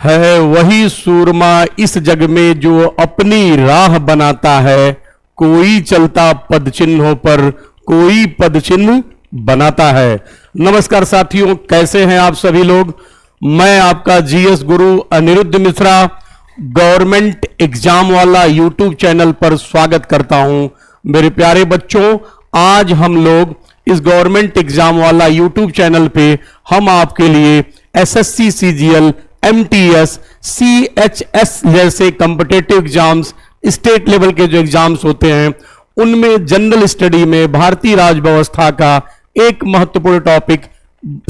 है वही सूरमा इस जग में जो अपनी राह बनाता है। कोई चलता पद चिन्हों पर, कोई पद चिन्ह बनाता है। नमस्कार साथियों, कैसे हैं आप सभी लोग। मैं आपका जीएस गुरु अनिरुद्ध मिश्रा गवर्नमेंट एग्जाम वाला यूट्यूब चैनल पर स्वागत करता हूं। मेरे प्यारे बच्चों, आज हम लोग इस गवर्नमेंट एग्जाम वाला यूट्यूब चैनल पे हम आपके लिए एसएससी सीजीएल, एमटीएस, सीएचएस जैसे कॉम्पिटिटिव एग्जाम्स, स्टेट लेवल के जो एग्जाम्स होते हैं उनमें जनरल स्टडी में भारतीय राज व्यवस्था का एक महत्वपूर्ण टॉपिक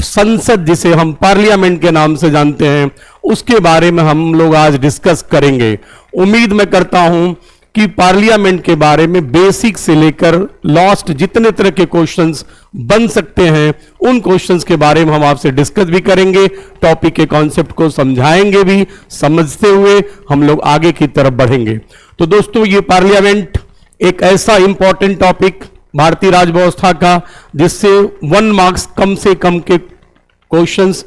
संसद, जिसे हम पार्लियामेंट के नाम से जानते हैं, उसके बारे में हम लोग आज डिस्कस करेंगे। उम्मीद मैं करता हूं कि पार्लियामेंट के बारे में बेसिक से लेकर लास्ट जितने तरह के क्वेश्चंस बन सकते हैं उन क्वेश्चंस के बारे में हम आपसे डिस्कस भी करेंगे, टॉपिक के कॉन्सेप्ट को समझाएंगे भी। समझते हुए हम लोग आगे की तरफ बढ़ेंगे। तो दोस्तों, ये पार्लियामेंट एक ऐसा इंपॉर्टेंट टॉपिक भारतीय राज व्यवस्था का जिससे 1 मार्क्स कम से कम के क्वेश्चंस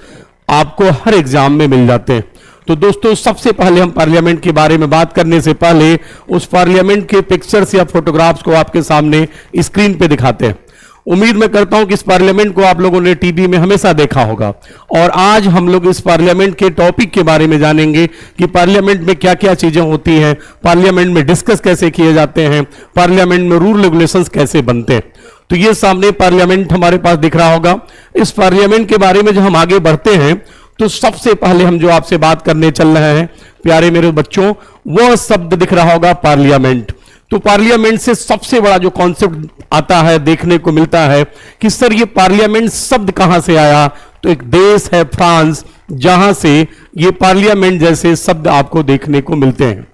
आपको हर एग्जाम में मिल जाते हैं। तो दोस्तों, सबसे पहले हम पार्लियामेंट के बारे में बात करने से पहले उस पार्लियामेंट के पिक्चर्स या फोटोग्राफ्स को आपके सामने स्क्रीन पे दिखाते हैं। उम्मीद मैं करता हूं कि इस पार्लियामेंट को आप लोगों ने टीवी में हमेशा देखा होगा, और आज हम लोग इस पार्लियामेंट के टॉपिक के बारे में जानेंगे कि पार्लियामेंट में क्या क्या चीजें होती हैं, पार्लियामेंट में डिस्कस कैसे किए जाते हैं, पार्लियामेंट में रूल रेगुलेशंस कैसे बनते हैं। तो ये सामने पार्लियामेंट हमारे पास दिख रहा होगा। इस पार्लियामेंट के बारे में जब हम आगे बढ़ते हैं तो सबसे पहले हम जो आपसे बात करने चल रहे हैं प्यारे मेरे बच्चों, वह शब्द दिख रहा होगा पार्लियामेंट। तो पार्लियामेंट से सबसे बड़ा जो कॉन्सेप्ट आता है, देखने को मिलता है कि सर ये पार्लियामेंट शब्द कहां से आया। तो एक देश है फ्रांस, जहां से ये पार्लियामेंट जैसे शब्द आपको देखने को मिलते हैं।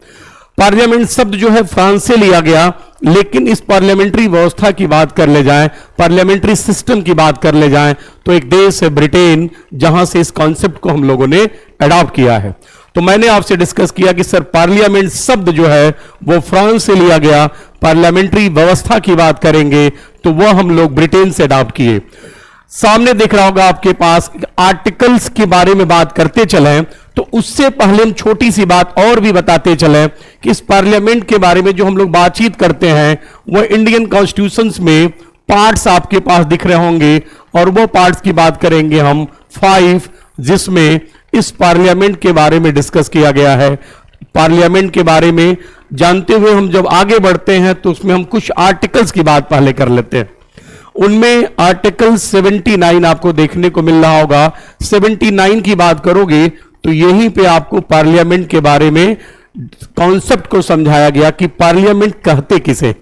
पार्लियामेंट शब्द जो है फ्रांस से लिया गया, लेकिन इस पार्लियामेंट्री व्यवस्था की बात कर ले जाए, पार्लियामेंट्री सिस्टम की बात कर ले जाए, तो एक देश है ब्रिटेन, जहां से इस कॉन्सेप्ट को हम लोगों ने अडॉप्ट किया है। तो मैंने आपसे डिस्कस किया कि सर पार्लियामेंट शब्द जो है वो फ्रांस से लिया गया, पार्लियामेंट्री व्यवस्था की बात करेंगे तो वह हम लोग ब्रिटेन से अडॉप्ट किए। सामने दिख रहा होगा आपके पास, आर्टिकल्स के बारे में बात करते चलें तो उससे पहले हम छोटी सी बात और भी बताते चलें कि इस पार्लियामेंट के बारे में जो हम लोग बातचीत करते हैं वह इंडियन कॉन्स्टिट्यूशंस में पार्ट्स आपके पास दिख रहे होंगे, और वो पार्ट्स की बात करेंगे हम 5, जिसमें इस पार्लियामेंट के बारे में डिस्कस किया गया है। पार्लियामेंट के बारे में जानते हुए हम जब आगे बढ़ते हैं तो उसमें हम कुछ आर्टिकल्स की बात पहले कर लेते हैं। उनमें आर्टिकल 79 आपको देखने को मिल रहा होगा। 79 की बात करोगे तो यहीं पे आपको पार्लियामेंट के बारे में कॉन्सेप्ट को समझाया गया कि पार्लियामेंट कहते किसे।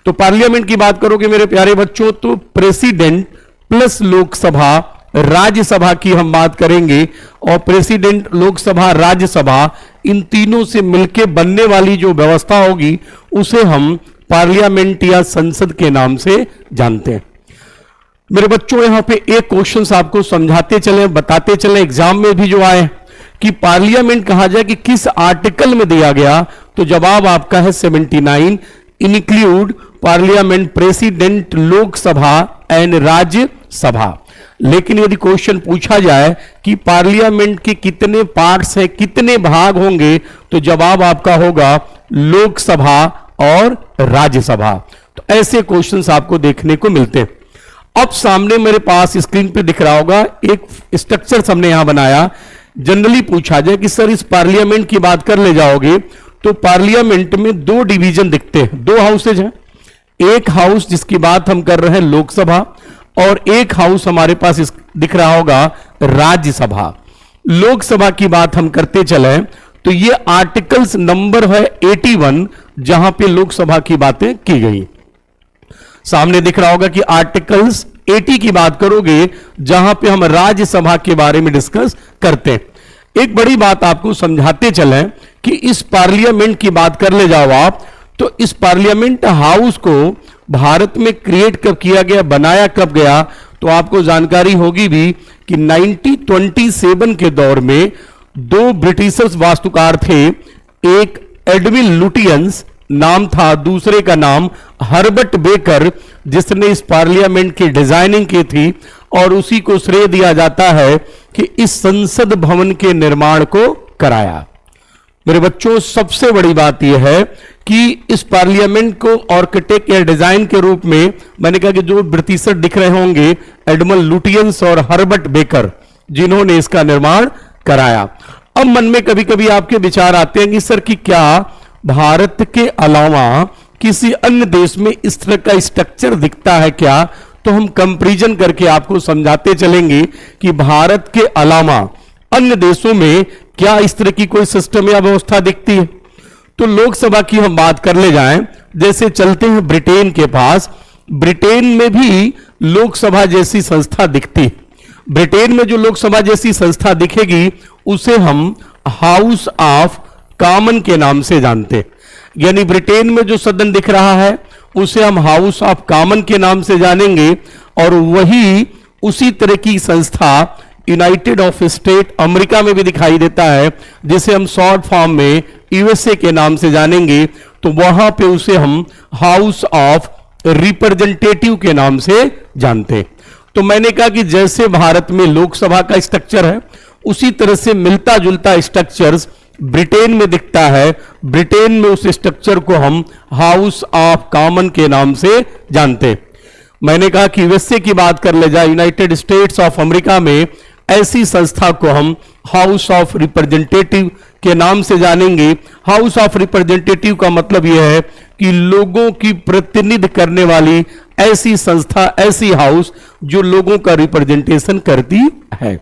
तो पार्लियामेंट की बात करोगे मेरे प्यारे बच्चों तो प्रेसिडेंट प्लस लोकसभा, राज्यसभा की हम बात करेंगे, और प्रेसिडेंट, लोकसभा, राज्यसभा, इन तीनों से मिलकर बनने वाली जो व्यवस्था होगी उसे हम पार्लियामेंट या संसद के नाम से जानते हैं। मेरे बच्चों, यहां पे एक क्वेश्चन आपको समझाते चले, बताते चले, एग्जाम में भी जो आए कि पार्लियामेंट कहा जाए कि किस आर्टिकल में दिया गया, तो जवाब आपका है 79, include parliament, president, Lok Sabha and Rajya Sabha. लेकिन यदि क्वेश्चन पूछा जाए कि पार्लियामेंट के कितने पार्ट्स हैं, कितने भाग होंगे, तो जवाब आपका होगा लोकसभा और राज्यसभा। तो ऐसे क्वेश्चंस आपको देखने को मिलते हैं। अब सामने मेरे पास स्क्रीन पे दिख रहा होगा एक स्ट्रक्चर हमने यहां बनाया। जनरली पूछा जाए कि सर इस पार्लियामेंट की बात कर ले जाओगे तो पार्लियामेंट में 2 डिवीजन दिखते हैं, 2 हाउसेज हैं। एक हाउस जिसकी बात हम कर रहे हैं लोकसभा, और एक हाउस हमारे पास दिख रहा होगा राज्यसभा। लोकसभा की बात हम करते चले तो ये आर्टिकल्स नंबर है 81, जहां पे लोकसभा की बातें की गई। सामने दिख रहा होगा कि आर्टिकल्स 80 की बात करोगे जहां पे हम राज्यसभा के बारे में डिस्कस करते हैं। एक बड़ी बात आपको समझाते चलें कि इस पार्लियामेंट की बात कर ले जाओ आप, तो इस पार्लियामेंट हाउस को भारत में क्रिएट कब किया गया, बनाया कब गया, तो आपको जानकारी होगी भी कि 1927 के दौर में 2 ब्रिटिशर्स वास्तुकार थे। एक एडविन लुटियंस नाम था, दूसरे का नाम हर्बर्ट बेकर, जिसने इस पार्लियामेंट की डिजाइनिंग की थी, और उसी को श्रेय दिया जाता है कि इस संसद भवन के निर्माण को कराया। मेरे बच्चों, सबसे बड़ी बात यह है कि इस पार्लियामेंट को आर्किटेक्ट या डिजाइन के रूप में मैंने कहा कि जो ब्रिटिशर दिख रहे होंगे, एडमंड लुटियंस और हर्बर्ट बेकर, जिन्होंने इसका निर्माण कराया। अब मन में कभी कभी आपके विचार आते हैं कि सर कि क्या भारत के अलावा किसी अन्य देश में इस तरह का स्ट्रक्चर दिखता है क्या? तो हम कंपैरिजन करके आपको समझाते चलेंगे कि भारत के अलावा अन्य देशों में क्या इस तरह की कोई सिस्टम या व्यवस्था दिखती है। तो लोकसभा की हम बात कर ले जाएं, जैसे चलते हैं ब्रिटेन के पास। ब्रिटेन में भी लोकसभा जैसी संस्था दिखती है। ब्रिटेन में जो लोकसभा जैसी संस्था दिखेगी उसे हम हाउस ऑफ कॉमन के नाम से जानते हैं। यानी ब्रिटेन में जो सदन दिख रहा है उसे हम हाउस ऑफ कॉमन के नाम से जानेंगे, और वही उसी तरह की संस्था यूनाइटेड ऑफ स्टेट अमेरिका में भी दिखाई देता है, जिसे हम शॉर्ट फॉर्म में यूएसए के नाम से जानेंगे। तो वहां पे उसे हम हाउस ऑफ रिप्रेजेंटेटिव के नाम से जानते हैं। तो मैंने कहा कि जैसे भारत में लोकसभा का स्ट्रक्चर है, उसी तरह से मिलता जुलता स्ट्रक्चर्स ब्रिटेन में दिखता है। ब्रिटेन में उस स्ट्रक्चर को हम हाउस ऑफ कॉमन के नाम से जानते हैं। मैंने कहा कि यूएसए की बात कर ले जाए, यूनाइटेड स्टेट्स ऑफ अमेरिका में ऐसी संस्था को हम हाउस ऑफ रिप्रेजेंटेटिव के नाम से जानेंगे। हाउस ऑफ रिप्रेजेंटेटिव का मतलब यह है कि लोगों की प्रतिनिधित्व करने वाली ऐसी संस्था, ऐसी हाउस जो लोगों का रिप्रेजेंटेशन करती है।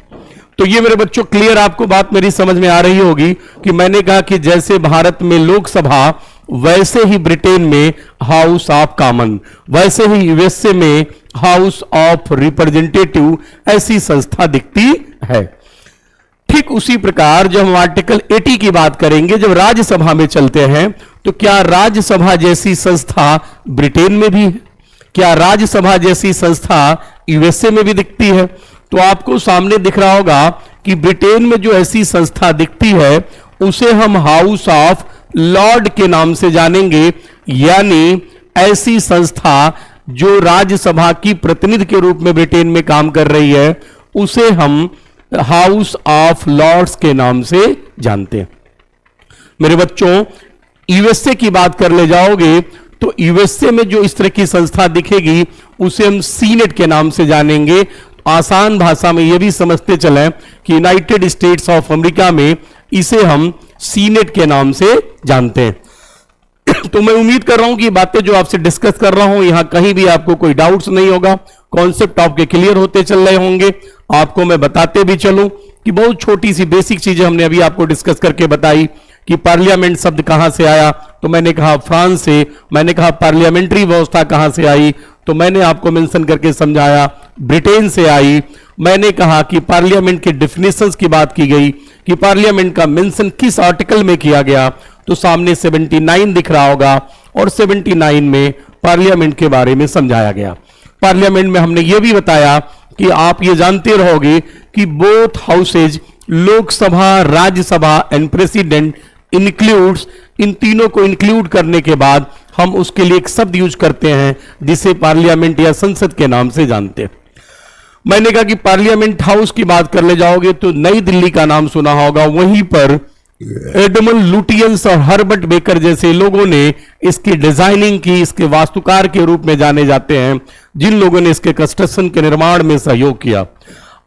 तो ये मेरे बच्चों क्लियर, आपको बात मेरी समझ में आ रही होगी कि मैंने कहा कि जैसे भारत में लोकसभा, वैसे ही ब्रिटेन में हाउस ऑफ कॉमन, वैसे ही यूएसए में हाउस ऑफ रिप्रेजेंटेटिव ऐसी संस्था दिखती है। ठीक उसी प्रकार जब हम आर्टिकल 80 की बात करेंगे, जब राज्यसभा में चलते हैं, तो क्या राज्यसभा जैसी संस्था ब्रिटेन में भी है? क्या राज्यसभा जैसी संस्था यूएसए में भी दिखती है? तो आपको सामने दिख रहा होगा कि ब्रिटेन में जो ऐसी संस्था दिखती है उसे हम हाउस ऑफ लॉर्ड के नाम से जानेंगे। यानी ऐसी संस्था जो राज्यसभा की प्रतिनिधि के रूप में ब्रिटेन में काम कर रही है, उसे हम हाउस ऑफ लॉर्ड्स के नाम से जानते हैं। मेरे बच्चों, यूएसए की बात कर ले जाओगे तो यूएसए में जो इस तरह की संस्था दिखेगी उसे हम सीनेट के नाम से जानेंगे। आसान भाषा में यह भी समझते चलें कि यूनाइटेड स्टेट्स ऑफ अमेरिका में इसे हम सीनेट के नाम से जानते हैं। तो मैं उम्मीद कर रहा हूं कि बातें जो आपसे डिस्कस कर रहा हूं, यहां कहीं भी आपको कोई डाउट्स नहीं होगा, कॉन्सेप्ट आपके क्लियर होते चल रहे होंगे। आपको मैं बताते भी चलूं कि बहुत छोटी सी बेसिक चीजें हमने अभी आपको डिस्कस करके बताई कि पार्लियामेंट शब्द कहां से आया, तो मैंने कहा फ्रांस से। मैंने कहा पार्लियामेंट्री व्यवस्था कहां से आई, तो मैंने आपको मेंशन करके समझाया ब्रिटेन से आई। मैंने कहा कि पार्लियामेंट के डेफिनेशंस की बात की गई कि पार्लियामेंट का मेंशन किस आर्टिकल में किया गया, तो सामने 79 दिख रहा होगा, और 79 में पार्लियामेंट के बारे में समझाया गया। पार्लियामेंट में हमने यह भी बताया कि आप ये जानते रहोगे कि both houses, Lok Sabha, Rajya Sabha and president includes, इन तीनों को इंक्लूड करने के बाद हम उसके लिए एक शब्द यूज करते हैं जिसे पार्लियामेंट या संसद के नाम से जानते हैं। मैंने कहा कि पार्लियामेंट हाउस की बात कर ले जाओगे तो नई दिल्ली का नाम सुना होगा, वहीं पर एडमंड लुटियंस और हर्बर्ट बेकर जैसे लोगों ने इसकी डिजाइनिंग की, इसके वास्तुकार के रूप में जाने जाते हैं, जिन लोगों ने इसके कंस्ट्रक्शन के निर्माण में सहयोग किया।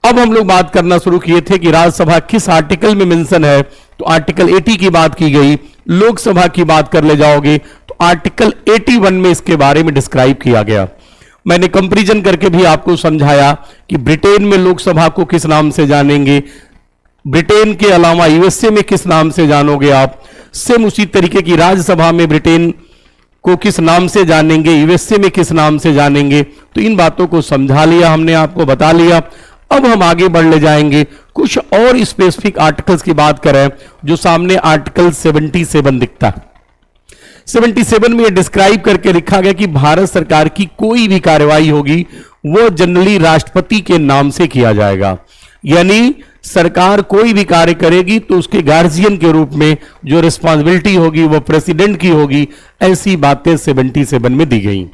अब हम लोग बात करना शुरू किए थे कि राज्यसभा किस आर्टिकल में मेंशन है, तो आर्टिकल 80 की बात की गई। लोकसभा की बात कर ले जाओगे तो आर्टिकल 81 में इसके बारे में डिस्क्राइब किया गया। मैंने कंपैरिजन करके भी आपको समझाया कि ब्रिटेन में लोकसभा को किस नाम से जानेंगे, ब्रिटेन के अलावा यूएसए में किस नाम से जानोगे आप। सेम उसी तरीके की राज्यसभा में ब्रिटेन को किस नाम से जानेंगे, यूएसए में किस नाम से जानेंगे। तो इन बातों को समझा लिया हमने, आपको बता लिया। अब हम आगे बढ़ ले जाएंगे, कुछ और स्पेसिफिक आर्टिकल्स की बात करें जो सामने आर्टिकल 77 दिखता है। 77 में यह डिस्क्राइब करके लिखा गया कि भारत सरकार की कोई भी कार्रवाई होगी वो जनरली राष्ट्रपति के नाम से किया जाएगा। यानी सरकार कोई भी कार्य करेगी तो उसके गार्जियन के रूप में जो रिस्पॉन्सिबिलिटी होगी वो प्रेसिडेंट की होगी। ऐसी बातें 77 में दी गई।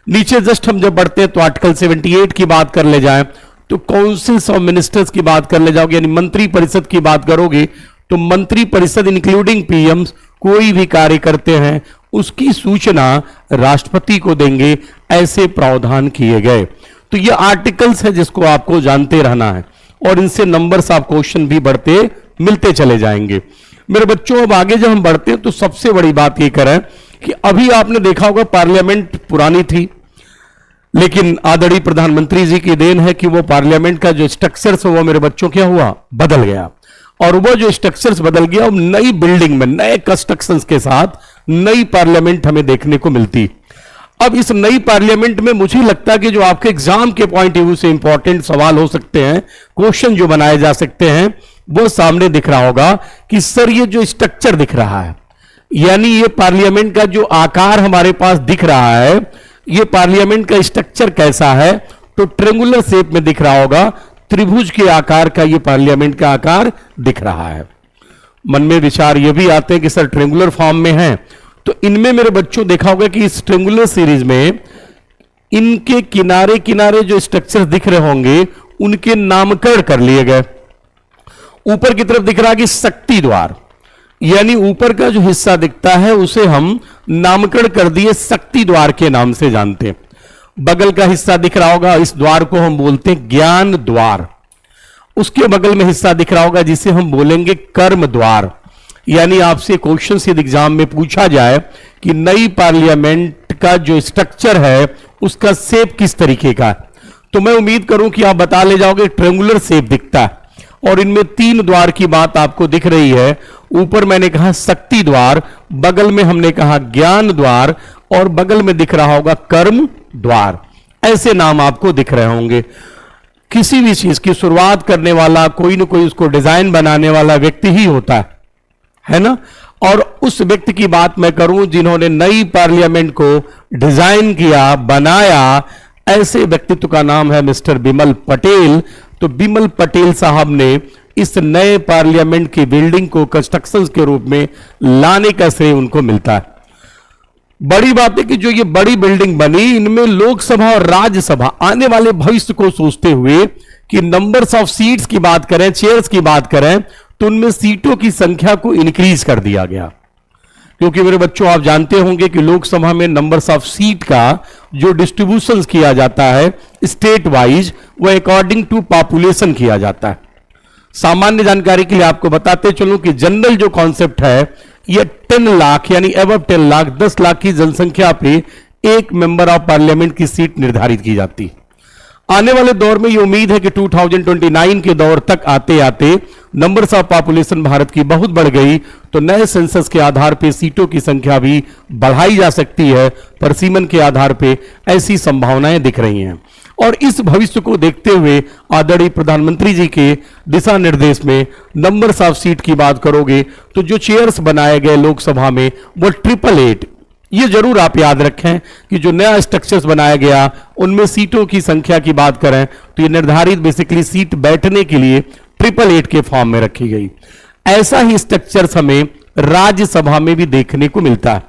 नीचे जस्ट हम जब बढ़ते हैं तो आर्टिकल 78 की बात कर ले जाएं तो काउंसिल्स ऑफ मिनिस्टर्स की बात कर ले जाओगे, यानी मंत्री परिषद की बात करोगे तो मंत्री परिषद इंक्लूडिंग पीएम कोई भी कार्य करते हैं उसकी सूचना राष्ट्रपति को देंगे, ऐसे प्रावधान किए गए। तो ये आर्टिकल्स है जिसको आपको जानते रहना है और इनसे नंबर्स ऑफ क्वेश्चन भी बढ़ते मिलते चले जाएंगे। मेरे बच्चों, अब आगे जब हम बढ़ते हैं तो सबसे बड़ी बात ये करें कि अभी आपने देखा होगा पार्लियामेंट पुरानी थी, लेकिन आदरणीय प्रधानमंत्री जी की देन है कि वो पार्लियामेंट का जो स्ट्रक्चर्स वो मेरे बच्चों क्या हुआ, बदल गया। और वो जो स्ट्रक्चर्स बदल गया, वो नई बिल्डिंग में नए कंस्ट्रक्शंस के साथ नई पार्लियामेंट हमें देखने को मिलती। अब इस नई पार्लियामेंट में मुझे लगता है कि जो आपके एग्जाम के पॉइंट ऑफ व्यू से इंपॉर्टेंट सवाल हो सकते हैं, क्वेश्चन जो बनाए जा सकते हैं, वो सामने दिख रहा होगा कि सर ये जो स्ट्रक्चर दिख रहा है, यानी ये पार्लियामेंट का जो आकार हमारे पास दिख रहा है, ये पार्लियामेंट का स्ट्रक्चर कैसा है, तो ट्रेंगुलर शेप में दिख रहा होगा, त्रिभुज के आकार का ये पार्लियामेंट का आकार दिख रहा है। मन में विचार ये भी आते हैं कि सर ट्रेंगुलर फॉर्म में है, तो इनमें मेरे बच्चों देखा होगा कि इस ट्रेंगुलर सीरीज में इनके किनारे किनारे जो स्ट्रक्चर दिख रहे होंगे उनके नामकरण कर लिए गए। ऊपर की तरफ दिख रहा है कि शक्ति द्वार, यानी ऊपर का जो हिस्सा दिखता है उसे हम नामकरण कर दिए शक्ति द्वार के नाम से जानते हैं। बगल का हिस्सा दिख रहा होगा, इस द्वार को हम बोलते हैं ज्ञान द्वार। उसके बगल में हिस्सा दिख रहा होगा जिसे हम बोलेंगे कर्म द्वार। यानी आपसे क्वेश्चन यदि एग्जाम में पूछा जाए कि नई पार्लियामेंट का जो स्ट्रक्चर है उसका शेप किस तरीके का है, तो मैं उम्मीद करूं कि आप बता ले जाओगे ट्रेंगुलर शेप दिखता है। और इनमें 3 द्वार की बात आपको दिख रही है। ऊपर मैंने कहा शक्ति द्वार, बगल में हमने कहा ज्ञान द्वार, और बगल में दिख रहा होगा कर्म द्वार। ऐसे नाम आपको दिख रहे होंगे। किसी भी चीज की शुरुआत करने वाला कोई ना कोई उसको डिजाइन बनाने वाला व्यक्ति ही होता है ना। और उस व्यक्ति की बात मैं करूं जिन्होंने नई पार्लियामेंट को डिजाइन किया, बनाया, ऐसे व्यक्तित्व का नाम है मिस्टर बिमल पटेल। तो बिमल पटेल साहब ने इस नए पार्लियामेंट की बिल्डिंग को कंस्ट्रक्शन के रूप में लाने का श्रेय उनको मिलता है। बड़ी बात है कि जो ये बड़ी बिल्डिंग बनी, इनमें लोकसभा और राज्यसभा आने वाले भविष्य को सोचते हुए कि नंबर्स ऑफ सीट्स की बात करें, चेयर्स की बात करें, तो उनमें सीटों की संख्या को इंक्रीज कर दिया गया। क्योंकि मेरे बच्चों आप जानते होंगे कि लोकसभा में नंबर्स ऑफ सीट का जो डिस्ट्रीब्यूशन किया जाता है स्टेट वाइज, वो अकॉर्डिंग टू पॉपुलेशन किया जाता है। सामान्य जानकारी के लिए आपको बताते चलूं कि जनरल जो कॉन्सेप्ट है ये 10 लाख यानी अबव 10 लाख 10 लाख की जनसंख्या पे एक मेंबर ऑफ पार्लियामेंट की सीट निर्धारित की जाती है। आने वाले दौर में ये उम्मीद है कि 2029 के दौर तक आते आते नंबर्स ऑफ पॉपुलेशन भारत की बहुत बढ़ गई, तो नए सेंसस के आधार पे सीटों की संख्या भी बढ़ाई जा सकती है। परसीमन के आधार पे ऐसी संभावनाएं दिख रही हैं। और इस भविष्य को देखते हुए आदरणीय प्रधानमंत्री जी के दिशा निर्देश में नंबर्स ऑफ सीट की बात करोगे तो जो चेयर्स बनाए गए लोकसभा में वो 888। ये जरूर आप याद रखें कि जो नया स्ट्रक्चर्स बनाया गया उनमें सीटों की संख्या की बात करें तो ये निर्धारित बेसिकली सीट बैठने के लिए 888 के फॉर्म में रखी गई। ऐसा ही स्ट्रक्चर्स हमें राज्यसभा में भी देखने को मिलता है।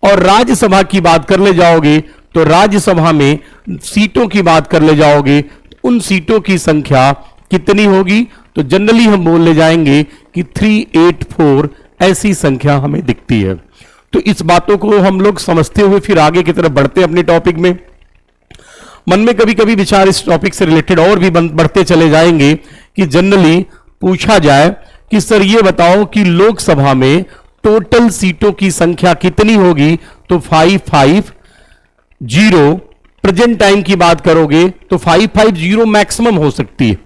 और राज्यसभा की बात कर ले जाओगे तो राज्यसभा में सीटों की बात कर ले जाओगे, उन सीटों की संख्या कितनी होगी, तो जनरली हम बोल ले जाएंगे कि 384 ऐसी संख्या हमें दिखती है। तो इस बातों को हम लोग समझते हुए फिर आगे की तरफ बढ़ते हैं अपने टॉपिक में। मन में कभी कभी विचार इस टॉपिक से रिलेटेड और भी बढ़ते चले जाएंगे कि जनरली पूछा जाए कि सर ये बताओ कि लोकसभा में टोटल सीटों की संख्या कितनी होगी, तो 550। प्रेजेंट टाइम की बात करोगे तो 550 मैक्सिमम हो सकती है।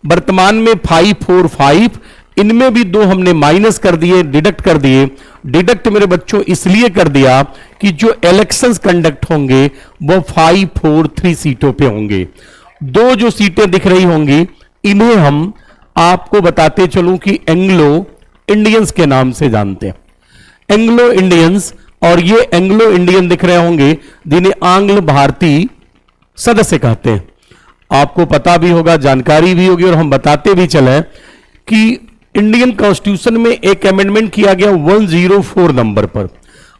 वर्तमान में 545, इनमें भी 2 हमने माइनस कर दिए, डिडक्ट कर दिए। डिडक्ट मेरे बच्चों इसलिए कर दिया कि जो इलेक्शंस कंडक्ट होंगे वो 543 सीटों पे होंगे। 2 जो सीटें दिख रही होंगी इन्हें हम आपको बताते चलूं कि एंग्लो इंडियंस के नाम से जानते हैं। एंग्लो इंडियंस, और ये एंग्लो इंडियन दिख रहे होंगे जिन्हें आंग्ल भारतीय सदस्य कहते हैं। आपको पता भी होगा, जानकारी भी होगी, और हम बताते भी चले कि इंडियन कॉन्स्टिट्यूशन में एक अमेंडमेंट किया गया 104 नंबर पर,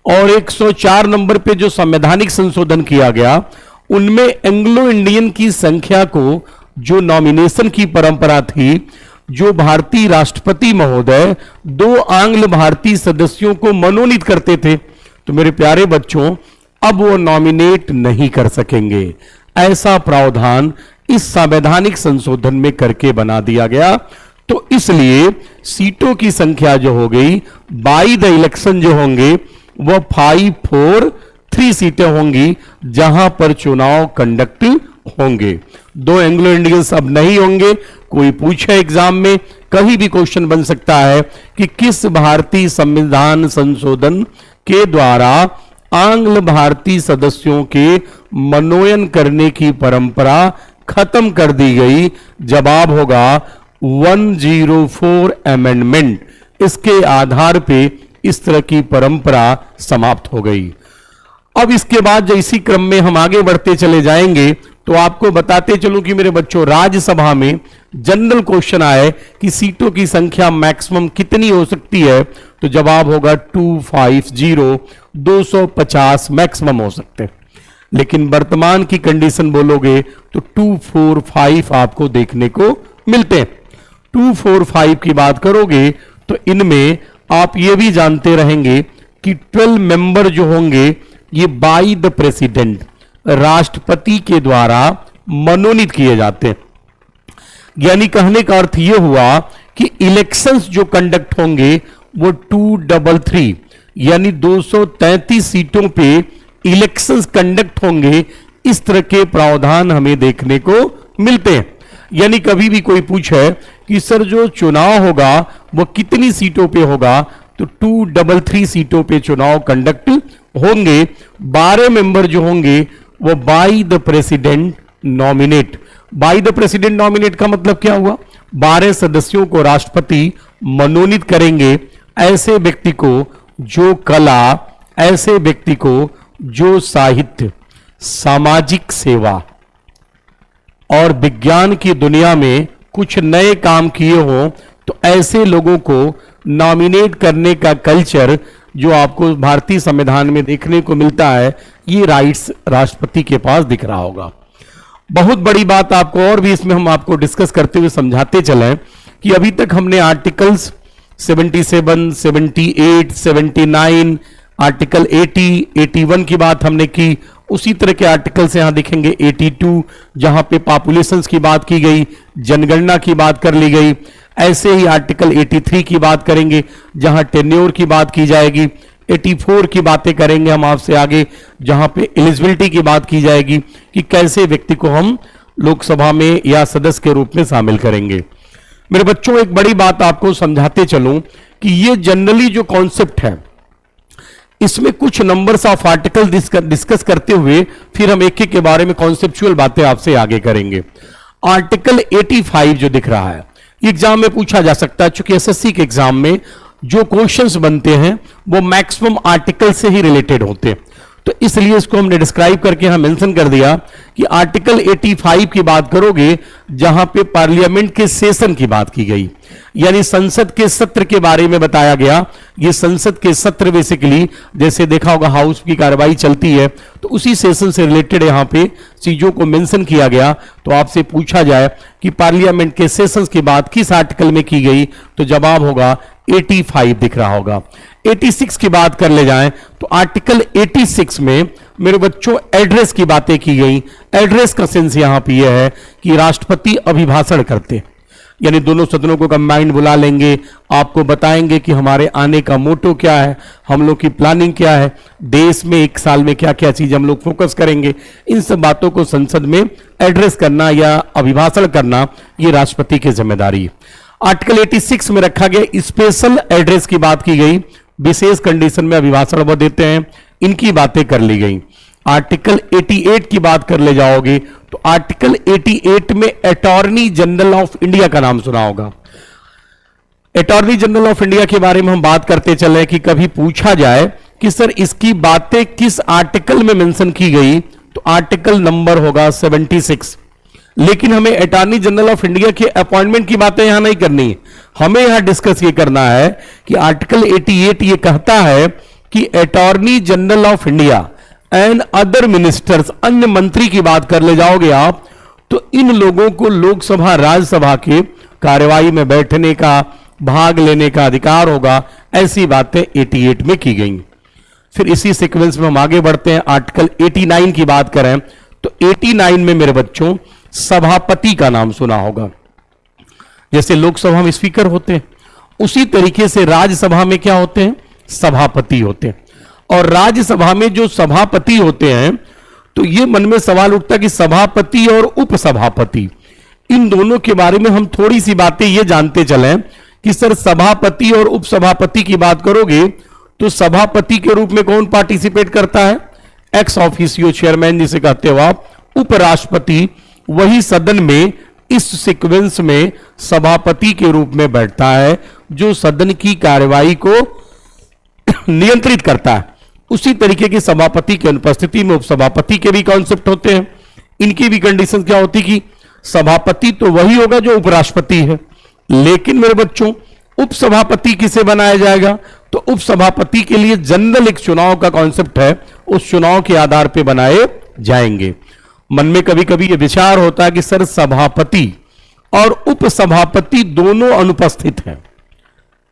और 104 नंबर पे जो संवैधानिक संशोधन किया गया उनमें एंग्लो इंडियन की संख्या को, जो नॉमिनेशन की परंपरा थी, जो भारतीय राष्ट्रपति महोदय 2 आंग्ल भारतीय सदस्यों को मनोनीत करते थे, तो मेरे प्यारे बच्चों अब वो नॉमिनेट नहीं कर सकेंगे। ऐसा प्रावधान इस संवैधानिक संशोधन में करके बना दिया गया। तो इसलिए सीटों की संख्या जो हो गई बाई द इलेक्शन जो होंगे वो 5, 4, 3 सीटें होंगी जहां पर चुनाव कंडक्ट होंगे। 2 एंग्लो इंडियंस अब नहीं होंगे। कोई पूछे एग्जाम में, कहीं भी क्वेश्चन बन सकता है कि किस भारतीय संविधान संशोधन के द्वारा आंग्ल भारतीय सदस्यों के मनोनयन करने की परंपरा खत्म कर दी गई। जवाब होगा 104 अमेंडमेंट। इसके आधार पे इस तरह की परंपरा समाप्त हो गई। अब इसके बाद जो इसी क्रम में हम आगे बढ़ते चले जाएंगे तो आपको बताते चलूं कि मेरे बच्चों राज्यसभा में जनरल क्वेश्चन आए कि सीटों की संख्या मैक्सिमम कितनी हो सकती है, तो जवाब होगा 250, 250 मैक्सिमम हो सकते हैं। लेकिन वर्तमान की कंडीशन बोलोगे तो 245 आपको देखने को मिलते हैं। 245 की बात करोगे तो इनमें आप ये भी जानते रहेंगे कि 12 मेंबर जो होंगे ये बाय द प्रेसिडेंट, राष्ट्रपति के द्वारा मनोनीत किए जाते हैं। यानी कहने का अर्थ यह हुआ कि इलेक्शंस जो कंडक्ट होंगे वो 233 यानी 233 सीटों पे इलेक्शंस कंडक्ट होंगे। इस तरह के प्रावधान हमें देखने को मिलते हैं। यानी कभी भी कोई पूछे कि सर जो चुनाव होगा वो कितनी सीटों पे होगा, तो 233 सीटों पे चुनाव कंडक्ट होंगे। 12 मेंबर जो होंगे वो by the president nominate. By the president nominate का मतलब क्या हुआ? 12 सदस्यों को राष्ट्रपति मनोनीत करेंगे। ऐसे व्यक्ति को जो कला, ऐसे व्यक्ति को जो साहित्य, सामाजिक सेवा और विज्ञान की दुनिया में कुछ नए काम किए हो, तो ऐसे लोगों को नॉमिनेट करने का कल्चर जो आपको भारतीय संविधान में देखने को मिलता है, ये राइट्स राष्ट्रपति के पास दिख रहा होगा। बहुत बड़ी बात आपको और भी इसमें हम आपको डिस्कस करते हुए समझाते चलें कि अभी तक हमने आर्टिकल्स 77, 78, 79, आर्टिकल 80, 81 की बात हमने की। उसी तरह के आर्टिकल्स यहां दिखेंगे 82 जहां पे पॉपुलेशंस की बात की गई, जनगणना की बात कर ली गई। ऐसे ही आर्टिकल 83 की बात करेंगे जहां टेन्योर की बात की जाएगी। 84 की बातें करेंगे हम आपसे आगे जहां पे एलिजिबिलिटी की बात की जाएगी कि कैसे व्यक्ति को हम लोकसभा में या सदस्य के रूप में शामिल करेंगे। मेरे बच्चों एक बड़ी बात आपको समझाते चलूं कि ये जनरली जो कॉन्सेप्ट है इसमें कुछ नंबर्स ऑफ आर्टिकल डिस्कस करते हुए फिर हम एक एक के बारे में कॉन्सेप्चुअल बातें आपसे आगे करेंगे। आर्टिकल 85 जो दिख रहा है एग्जाम में पूछा जा सकता है, चूंकि एसएससी के एग्जाम में जो क्वेश्चंस बनते हैं वो मैक्सिमम आर्टिकल से ही रिलेटेड होते हैं, तो इसलिए इसको हमने डिस्क्राइब करके यहां मेंशन कर दिया कि आर्टिकल 85 की बात करोगे जहां पे पार्लियामेंट के सेशन की बात की गई, यानी संसद के सत्र के बारे में बताया गया। ये संसद के सत्र बेसिकली जैसे देखा होगा हाउस की कार्रवाई चलती है, तो उसी सेशन से रिलेटेड यहां पे चीजों को मेंशन किया गया। तो आपसे पूछा जाए कि पार्लियामेंट के सेशंस की बात किस आर्टिकल में की गई, तो जवाब होगा 85 दिख रहा होगा। 86 की बात कर ले जाएं तो आर्टिकल 86 में मेरे बच्चों एड्रेस की बातें की गई। एड्रेस का सेंस यहां पे यह है कि राष्ट्रपति अभिभाषण करते, यानी दोनों सदनों को कंबाइंड बुला लेंगे, आपको बताएंगे कि हमारे आने का मोटो क्या है, हम लोग की प्लानिंग क्या है, देश में एक साल में क्या क्या चीज हम लोग फोकस करेंगे। इन सब बातों को संसद में एड्रेस करना या अभिभाषण करना ये राष्ट्रपति की जिम्मेदारी है। आर्टिकल 86 में रखा गया स्पेशल एड्रेस की बात की गई, विशेष कंडीशन में अभिभाषण वो देते हैं, इनकी बातें कर ली गई। आर्टिकल 88 की बात कर ले जाओगे तो आर्टिकल 88 में अटॉर्नी जनरल ऑफ इंडिया का नाम सुना होगा। अटॉर्नी जनरल ऑफ इंडिया के बारे में हम बात करते चले कि कभी पूछा जाए कि सर इसकी बातें किस आर्टिकल में मेंशन की गई, तो आर्टिकल नंबर होगा 76। लेकिन हमें अटॉर्नी जनरल ऑफ इंडिया के अपॉइंटमेंट की बातें यहां नहीं करनी है, हमें यहां डिस्कस ये करना है कि आर्टिकल 88 ये कहता है कि attorney general of India and other ministers, अन्य मंत्री की बात कर ले जाओगे आप, तो इन लोगों को लोकसभा राज्यसभा के कार्यवाही में बैठने का, भाग लेने का अधिकार होगा, ऐसी बातें 88 में की गई। फिर इसी सीक्वेंस में हम आगे बढ़ते हैं। आर्टिकल 89 की बात करें तो 89 में मेरे बच्चों सभापति का नाम सुना होगा। जैसे लोकसभा में स्पीकर होते हैं, उसी तरीके से राज्यसभा में क्या होते हैं? सभापति होते हैं। और राज्यसभा में जो सभापति होते हैं, तो यह मन में सवाल उठता है कि सभापति और उपसभापति, इन दोनों के बारे में हम थोड़ी सी बातें ये जानते चलें कि सर सभापति और उपसभापति की बात करोगे तो सभापति के रूप में कौन पार्टिसिपेट करता है? एक्स ऑफिसियो चेयरमैन जिसे कहते हो आप। उपराष्ट्रपति वही सदन में इस सीक्वेंस में सभापति के रूप में बैठता है, जो सदन की कार्यवाही को नियंत्रित करता है। उसी तरीके की सभापति की अनुपस्थिति में उपसभापति के भी कॉन्सेप्ट होते हैं। इनकी भी कंडीशन क्या होती कि सभापति तो वही होगा जो उपराष्ट्रपति है, लेकिन मेरे बच्चों उपसभापति किसे बनाया जाएगा? तो उपसभापति के लिए जनरल एक चुनाव का कॉन्सेप्ट है, उस चुनाव के आधार पर बनाए जाएंगे। मन में कभी कभी यह विचार होता है कि सर सभापति और उपसभापति दोनों अनुपस्थित हैं।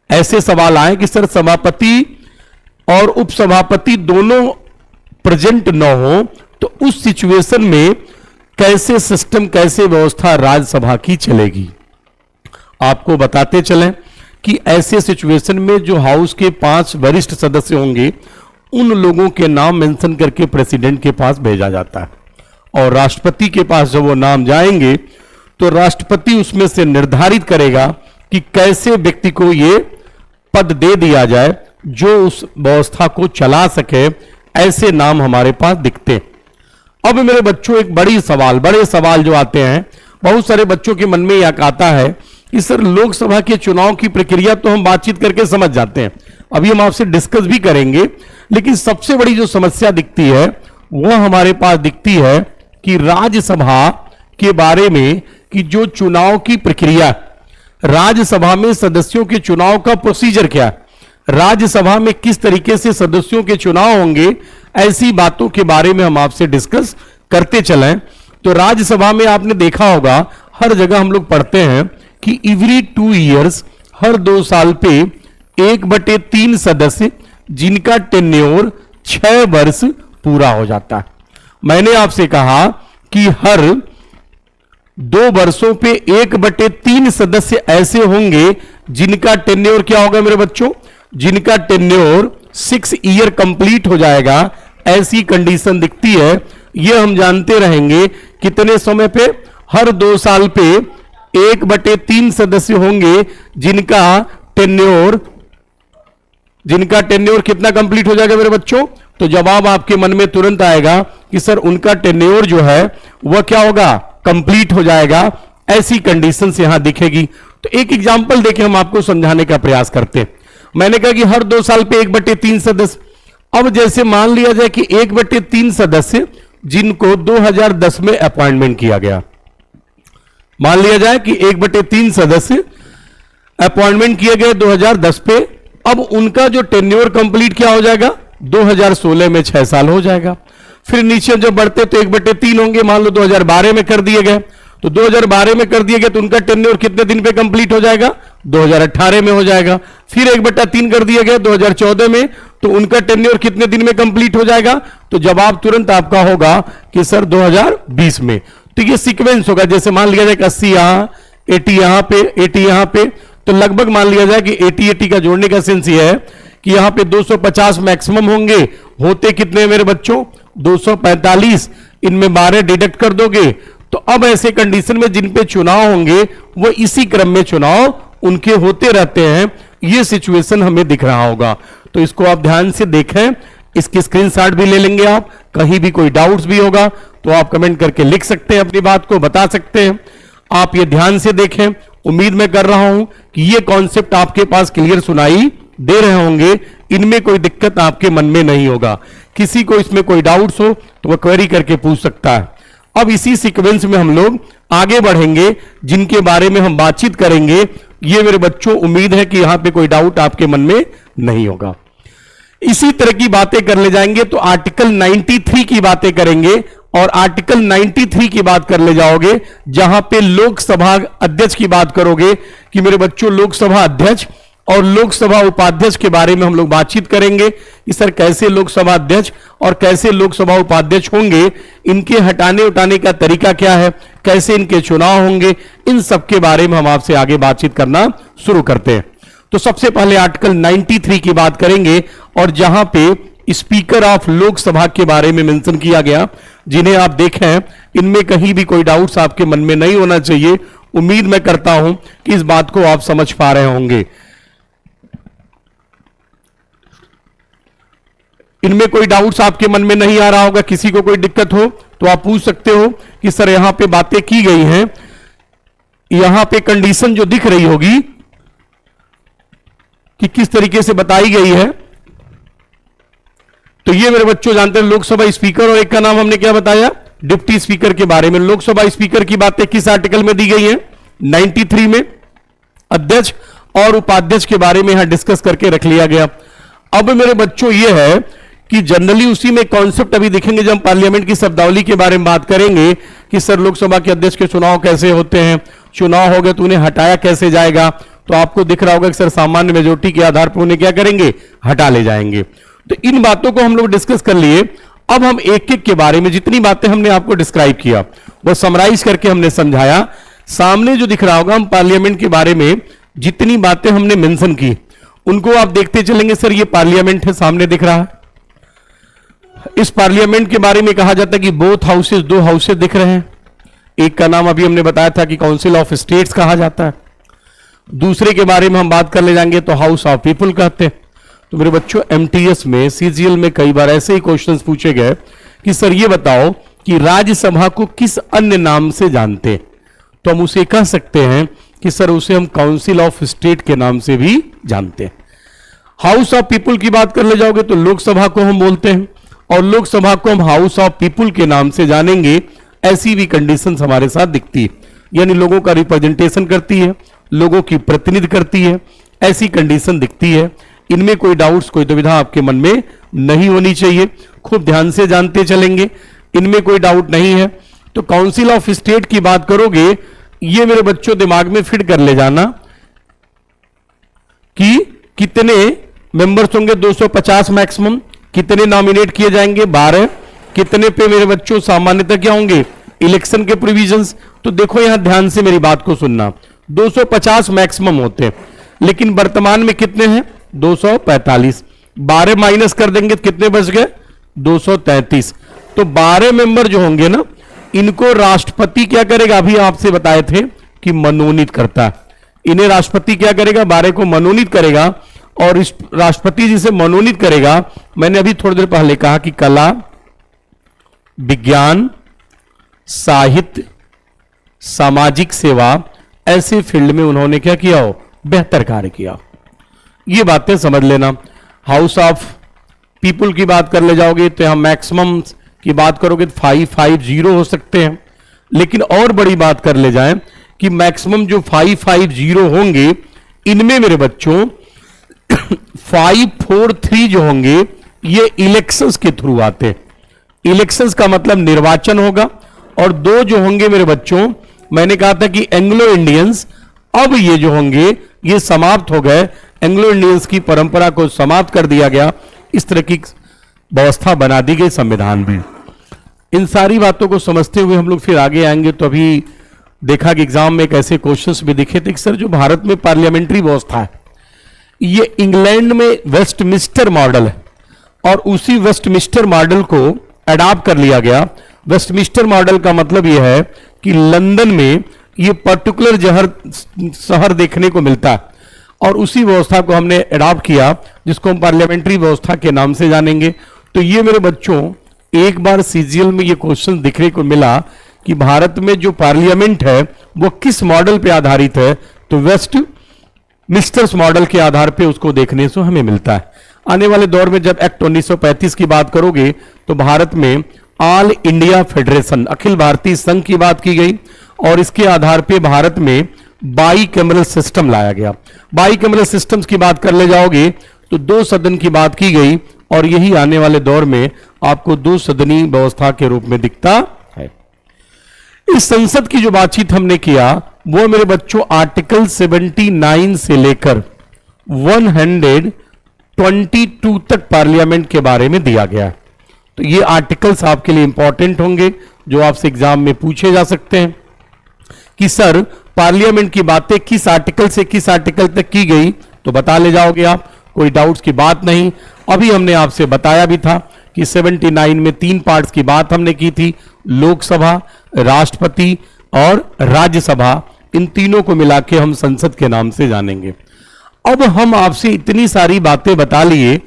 ऐसे सवाल आए कि सर सभापति और उपसभापति दोनों प्रेजेंट न हो तो उस सिचुएशन में कैसे सिस्टम, कैसे व्यवस्था राज्यसभा की चलेगी? आपको बताते चलें कि ऐसे सिचुएशन में जो हाउस के 5 वरिष्ठ सदस्य होंगे, उन लोगों के नाम मेंशन करके प्रेसिडेंट के पास भेजा जाता है, और राष्ट्रपति के पास जब वो नाम जाएंगे तो राष्ट्रपति उसमें से निर्धारित करेगा कि कैसे व्यक्ति को ये पद दे दिया जाए जो उस व्यवस्था को चला सके। ऐसे नाम हमारे पास दिखते हैं। अब मेरे बच्चों एक बड़े सवाल जो आते हैं, बहुत सारे बच्चों के मन में यह आता है कि सर लोकसभा के चुनाव की प्रक्रिया तो हम बातचीत करके समझ जाते हैं, अभी हम आपसे डिस्कस भी करेंगे, लेकिन सबसे बड़ी जो समस्या दिखती है वह हमारे पास दिखती है कि राज्यसभा के बारे में कि जो चुनाव की प्रक्रिया, राज्यसभा में सदस्यों के चुनाव का प्रोसीजर क्या है, राज्यसभा में किस तरीके से सदस्यों के चुनाव होंगे, ऐसी बातों के बारे में हम आपसे डिस्कस करते चलें। तो राज्यसभा में आपने देखा होगा हर जगह हम लोग पढ़ते हैं कि एवरी 2 ईयर्स, हर 2 साल पे 1/3 सदस्य जिनका टेन्योर 6 वर्ष पूरा हो जाता है। मैंने आपसे कहा कि हर 2 वर्षों पे 1/3 सदस्य ऐसे होंगे जिनका टेन्योर क्या होगा मेरे बच्चों? जिनका टेन्योर 6 ईयर कंप्लीट हो जाएगा। ऐसी कंडीशन दिखती है। यह हम जानते रहेंगे कितने समय पे? हर 2 साल पे 1/3 सदस्य होंगे जिनका टेन्योर कितना कंप्लीट हो जाएगा मेरे बच्चों? तो जवाब आपके मन में तुरंत आएगा कि सर उनका टेन्योर जो है वह क्या होगा? कंप्लीट हो जाएगा। ऐसी कंडीशन यहां दिखेगी। तो एक एग्जांपल देके हम आपको समझाने का प्रयास करते हैं। मैंने कहा कि हर 2 साल पे 1/3 सदस्य। अब जैसे मान लिया जाए कि 1/3 सदस्य जिनको 2010 में अपॉइंटमेंट किया गया, मान लिया जाए कि 1/3 सदस्य अपॉइंटमेंट किए गए 2010 पे, अब उनका जो टेन्योर कंप्लीट क्या हो जाएगा? 2016 में 6 साल हो जाएगा। फिर नीचे जब बढ़ते तो 1/3 होंगे, मान लो 2012 में कर दिए गए, तो 2012 में कर दिए गए तो उनका टेन्योर कितने दिन पे कंप्लीट हो जाएगा? 2018 में हो जाएगा। फिर 1/3 कर दिए गए 2014 में, तो उनका टेन्योर कितने दिन में कंप्लीट हो जाएगा? तो जवाब तुरंत आपका होगा कि सर 2020 में। तो ये सीक्वेंस होगा। जैसे मान लिया जाए कि 80 यहां, 80 यहां पे, 80 यहां पे, तो लगभग मान लिया जाए कि 80 का जोड़ने का सेंस ये है कि यहां पे 250 मैक्सिमम होंगे। होते कितने मेरे बच्चों? 245। इनमें 12 डिडक्ट कर दोगे तो अब ऐसे कंडीशन में जिन पे चुनाव होंगे वो इसी क्रम में चुनाव उनके होते रहते हैं। ये सिचुएशन हमें दिख रहा होगा। तो इसको आप ध्यान से देखें, इसकी स्क्रीनशॉट भी ले लेंगे आप। कहीं भी कोई डाउट्स भी होगा तो आप कमेंट करके लिख सकते हैं, अपनी बात को बता सकते हैं। आप ये ध्यान से देखें। उम्मीद मैं कर रहा हूं कि ये कॉन्सेप्ट आपके पास क्लियर सुनाई दे रहे होंगे। इनमें कोई दिक्कत आपके मन में नहीं होगा। किसी को इसमें कोई डाउट्स हो तो वह क्वेरी करके पूछ सकता है। अब इसी सीक्वेंस में हम लोग आगे बढ़ेंगे, जिनके बारे में हम बातचीत करेंगे। ये मेरे बच्चों उम्मीद है कि यहां पे कोई डाउट आपके मन में नहीं होगा। इसी तरह की बातें कर ले जाएंगे तो आर्टिकल 93 की बातें करेंगे और आर्टिकल 93 की बात कर ले जाओगे, जहां पे लोकसभा अध्यक्ष की बात करोगे कि मेरे बच्चों लोकसभा अध्यक्ष और लोकसभा उपाध्यक्ष के बारे में हम लोग बातचीत करेंगे कि सर कैसे लोकसभा अध्यक्ष और कैसे लोकसभा उपाध्यक्ष होंगे, इनके हटाने उठाने का तरीका क्या है, कैसे इनके चुनाव होंगे, इन सब के बारे में हम आपसे आगे बातचीत करना शुरू करते हैं। तो सबसे पहले आर्टिकल 93 की बात करेंगे और जहां पे स्पीकर ऑफ लोकसभा के बारे में मेंशन किया गया, जिन्हें आप देखें इनमें कहीं भी कोई डाउट्स आपके मन में नहीं होना चाहिए। उम्मीद मैं करता हूं कि इस बात को आप समझ पा रहे होंगे। इनमें कोई डाउट्स आपके मन में नहीं आ रहा होगा, किसी को कोई दिक्कत हो तो आप पूछ सकते हो कि सर यहां पे बातें की गई हैं, यहां पे कंडीशन जो दिख रही होगी कि किस तरीके से बताई गई है। तो ये मेरे बच्चों जानते हैं लोकसभा स्पीकर और एक का नाम हमने क्या बताया, डिप्टी स्पीकर के बारे में। लोकसभा स्पीकर की बातें किस आर्टिकल में दी गई है, 93 में। अध्यक्ष और उपाध्यक्ष के बारे में यहां डिस्कस करके रख लिया गया। अब मेरे बच्चों ये है कि जनरली उसी में कॉन्सेप्ट अभी देखेंगे जब हम पार्लियामेंट की शब्दावली के बारे में बात करेंगे कि सर लोकसभा के अध्यक्ष के चुनाव कैसे होते हैं, चुनाव हो गए तो उन्हें हटाया कैसे जाएगा। तो आपको दिख रहा होगा कि सर सामान्य मेजोरिटी के आधार पर उन्हें क्या करेंगे, हटा ले जाएंगे। तो इन बातों को हम लोग डिस्कस कर लिए। अब हम एक एक के बारे में जितनी बातें हमने आपको डिस्क्राइब किया वो समराइज करके हमने समझाया। सामने जो दिख रहा होगा हम पार्लियामेंट के बारे में जितनी बातें हमने मेंशन की उनको आप देखते चलेंगे। सर ये पार्लियामेंट है, सामने दिख रहा है। इस पार्लियामेंट के बारे में कहा जाता है कि बोथ हाउसेस, दो हाउसेस दिख रहे हैं। एक का नाम अभी हमने बताया था कि काउंसिल ऑफ स्टेट्स कहा जाता है, दूसरे के बारे में हम बात कर ले जाएंगे तो हाउस ऑफ पीपल कहते हैं। तो मेरे बच्चों एमटीएस में, सीजीएल में कई बार ऐसे ही क्वेश्चंस पूछे गए कि सर ये बताओ कि राज्यसभा को किस अन्य नाम से जानते हैं। तो हम उसे कह सकते हैं कि सर उसे हम काउंसिल ऑफ स्टेट के नाम से भी जानते हैं। हाउस ऑफ पीपल की बात कर ले जाओगे तो लोकसभा को हम बोलते हैं और लोकसभा को हम हाउस ऑफ पीपल के नाम से जानेंगे। ऐसी भी कंडीशंस हमारे साथ दिखती है, यानी लोगों का रिप्रेजेंटेशन करती है, लोगों की प्रतिनिधि करती है, ऐसी कंडीशन दिखती है। इनमें कोई डाउट्स, कोई दुविधा आपके मन में नहीं होनी चाहिए, खूब ध्यान से जानते चलेंगे, इनमें कोई डाउट नहीं है। तो काउंसिल ऑफ स्टेट की बात करोगे, ये मेरे बच्चों दिमाग में फिट कर ले जाना कि कितने मेंबर्स होंगे, 250 मैक्सिमम। कितने नॉमिनेट किए जाएंगे, 12। कितने पे मेरे बच्चों सामान्यतः क्या होंगे, इलेक्शन के प्रोविजंस। तो देखो यहां ध्यान से मेरी बात को सुनना, 250 मैक्सिमम होते हैं, लेकिन वर्तमान में कितने हैं, 245। 12 माइनस कर देंगे तो कितने बच गए, 233। तो 12 मेंबर जो होंगे ना, इनको राष्ट्रपति क्या करेगा, अभी आपसे बताए थे कि मनोनीत करता है। इन्हें राष्ट्रपति क्या करेगा, 12 को मनोनीत करेगा। और इस राष्ट्रपति जी से मनोनीत करेगा, मैंने अभी थोड़ी देर पहले कहा कि कला, विज्ञान, साहित्य, सामाजिक सेवा, ऐसे फील्ड में उन्होंने क्या किया हो, बेहतर कार्य किया। ये बातें समझ लेना। हाउस ऑफ पीपल की बात कर ले जाओगे तो यहां मैक्सिमम की बात करोगे तो 550 हो सकते हैं, लेकिन और बड़ी बात कर ले जाएं कि मैक्सिमम जो 550 होंगे, इनमें मेरे बच्चों 543 जो होंगे ये इलेक्शंस के थ्रू आते हैं। इलेक्शंस का मतलब निर्वाचन होगा। और 2 जो होंगे मेरे बच्चों, मैंने कहा था कि एंग्लो इंडियंस, अब ये जो होंगे ये समाप्त हो गए। एंग्लो इंडियंस की परंपरा को समाप्त कर दिया गया, इस तरह की व्यवस्था बना दी गई संविधान में। इन सारी बातों को समझते हुए हम लोग फिर आगे आएंगे। तो अभी देखा कि एग्जाम में एक ऐसे क्वेश्चंस भी दिखे थे कि सर जो भारत में पार्लियामेंट्री व्यवस्था है ये इंग्लैंड में वेस्टमिंस्टर मॉडल है और उसी वेस्टमिंस्टर मॉडल को अडॉप्ट कर लिया गया। वेस्टमिंस्टर मॉडल का मतलब यह है कि लंदन में ये पर्टिकुलर शहर देखने को मिलता है और उसी व्यवस्था को हमने अडॉप्ट किया, जिसको हम पार्लियामेंट्री व्यवस्था के नाम से जानेंगे। तो ये मेरे बच्चों एक बार सीजीएल में ये क्वेश्चन दिखने को मिला कि भारत में जो पार्लियामेंट है वो किस मॉडल पे आधारित है, तो वेस्टमिंस्टर मॉडल के आधार पे उसको देखने से हमें मिलता है। आने वाले दौर में जब एक्ट 1935 की बात करोगे तो भारत में all India federation, Akhil Bharatiya संघ की बात की गई और इसके आधार पे भारत में बाई कैमरल सिस्टम लाया गया। बाई कैमरल सिस्टम्स की बात कर ले जाओगे तो 2 सदन की बात की गई और यही आने वाले दौर में आपको दो सदनी व्यवस्था के रूप में दिखता है। इस संसद की जो बातचीत हमने किया वो मेरे बच्चों आर्टिकल 79 से लेकर 122 तक पार्लियामेंट के बारे में दिया गया। तो ये आर्टिकल्स आपके लिए इंपॉर्टेंट होंगे, जो आपसे एग्जाम में पूछे जा सकते हैं कि सर पार्लियामेंट की बातें किस आर्टिकल से किस आर्टिकल तक की गई, तो बता ले जाओगे आप, कोई डाउट्स की बात नहीं। अभी हमने आपसे बताया भी था कि 79 में 3 पार्ट्स की बात हमने की थी, लोकसभा, राष्ट्रपति और राज्यसभा, इन तीनों को मिला के हम संसद के नाम से जानेंगे। अब हम आपसे इतनी सारी बातें बता लिए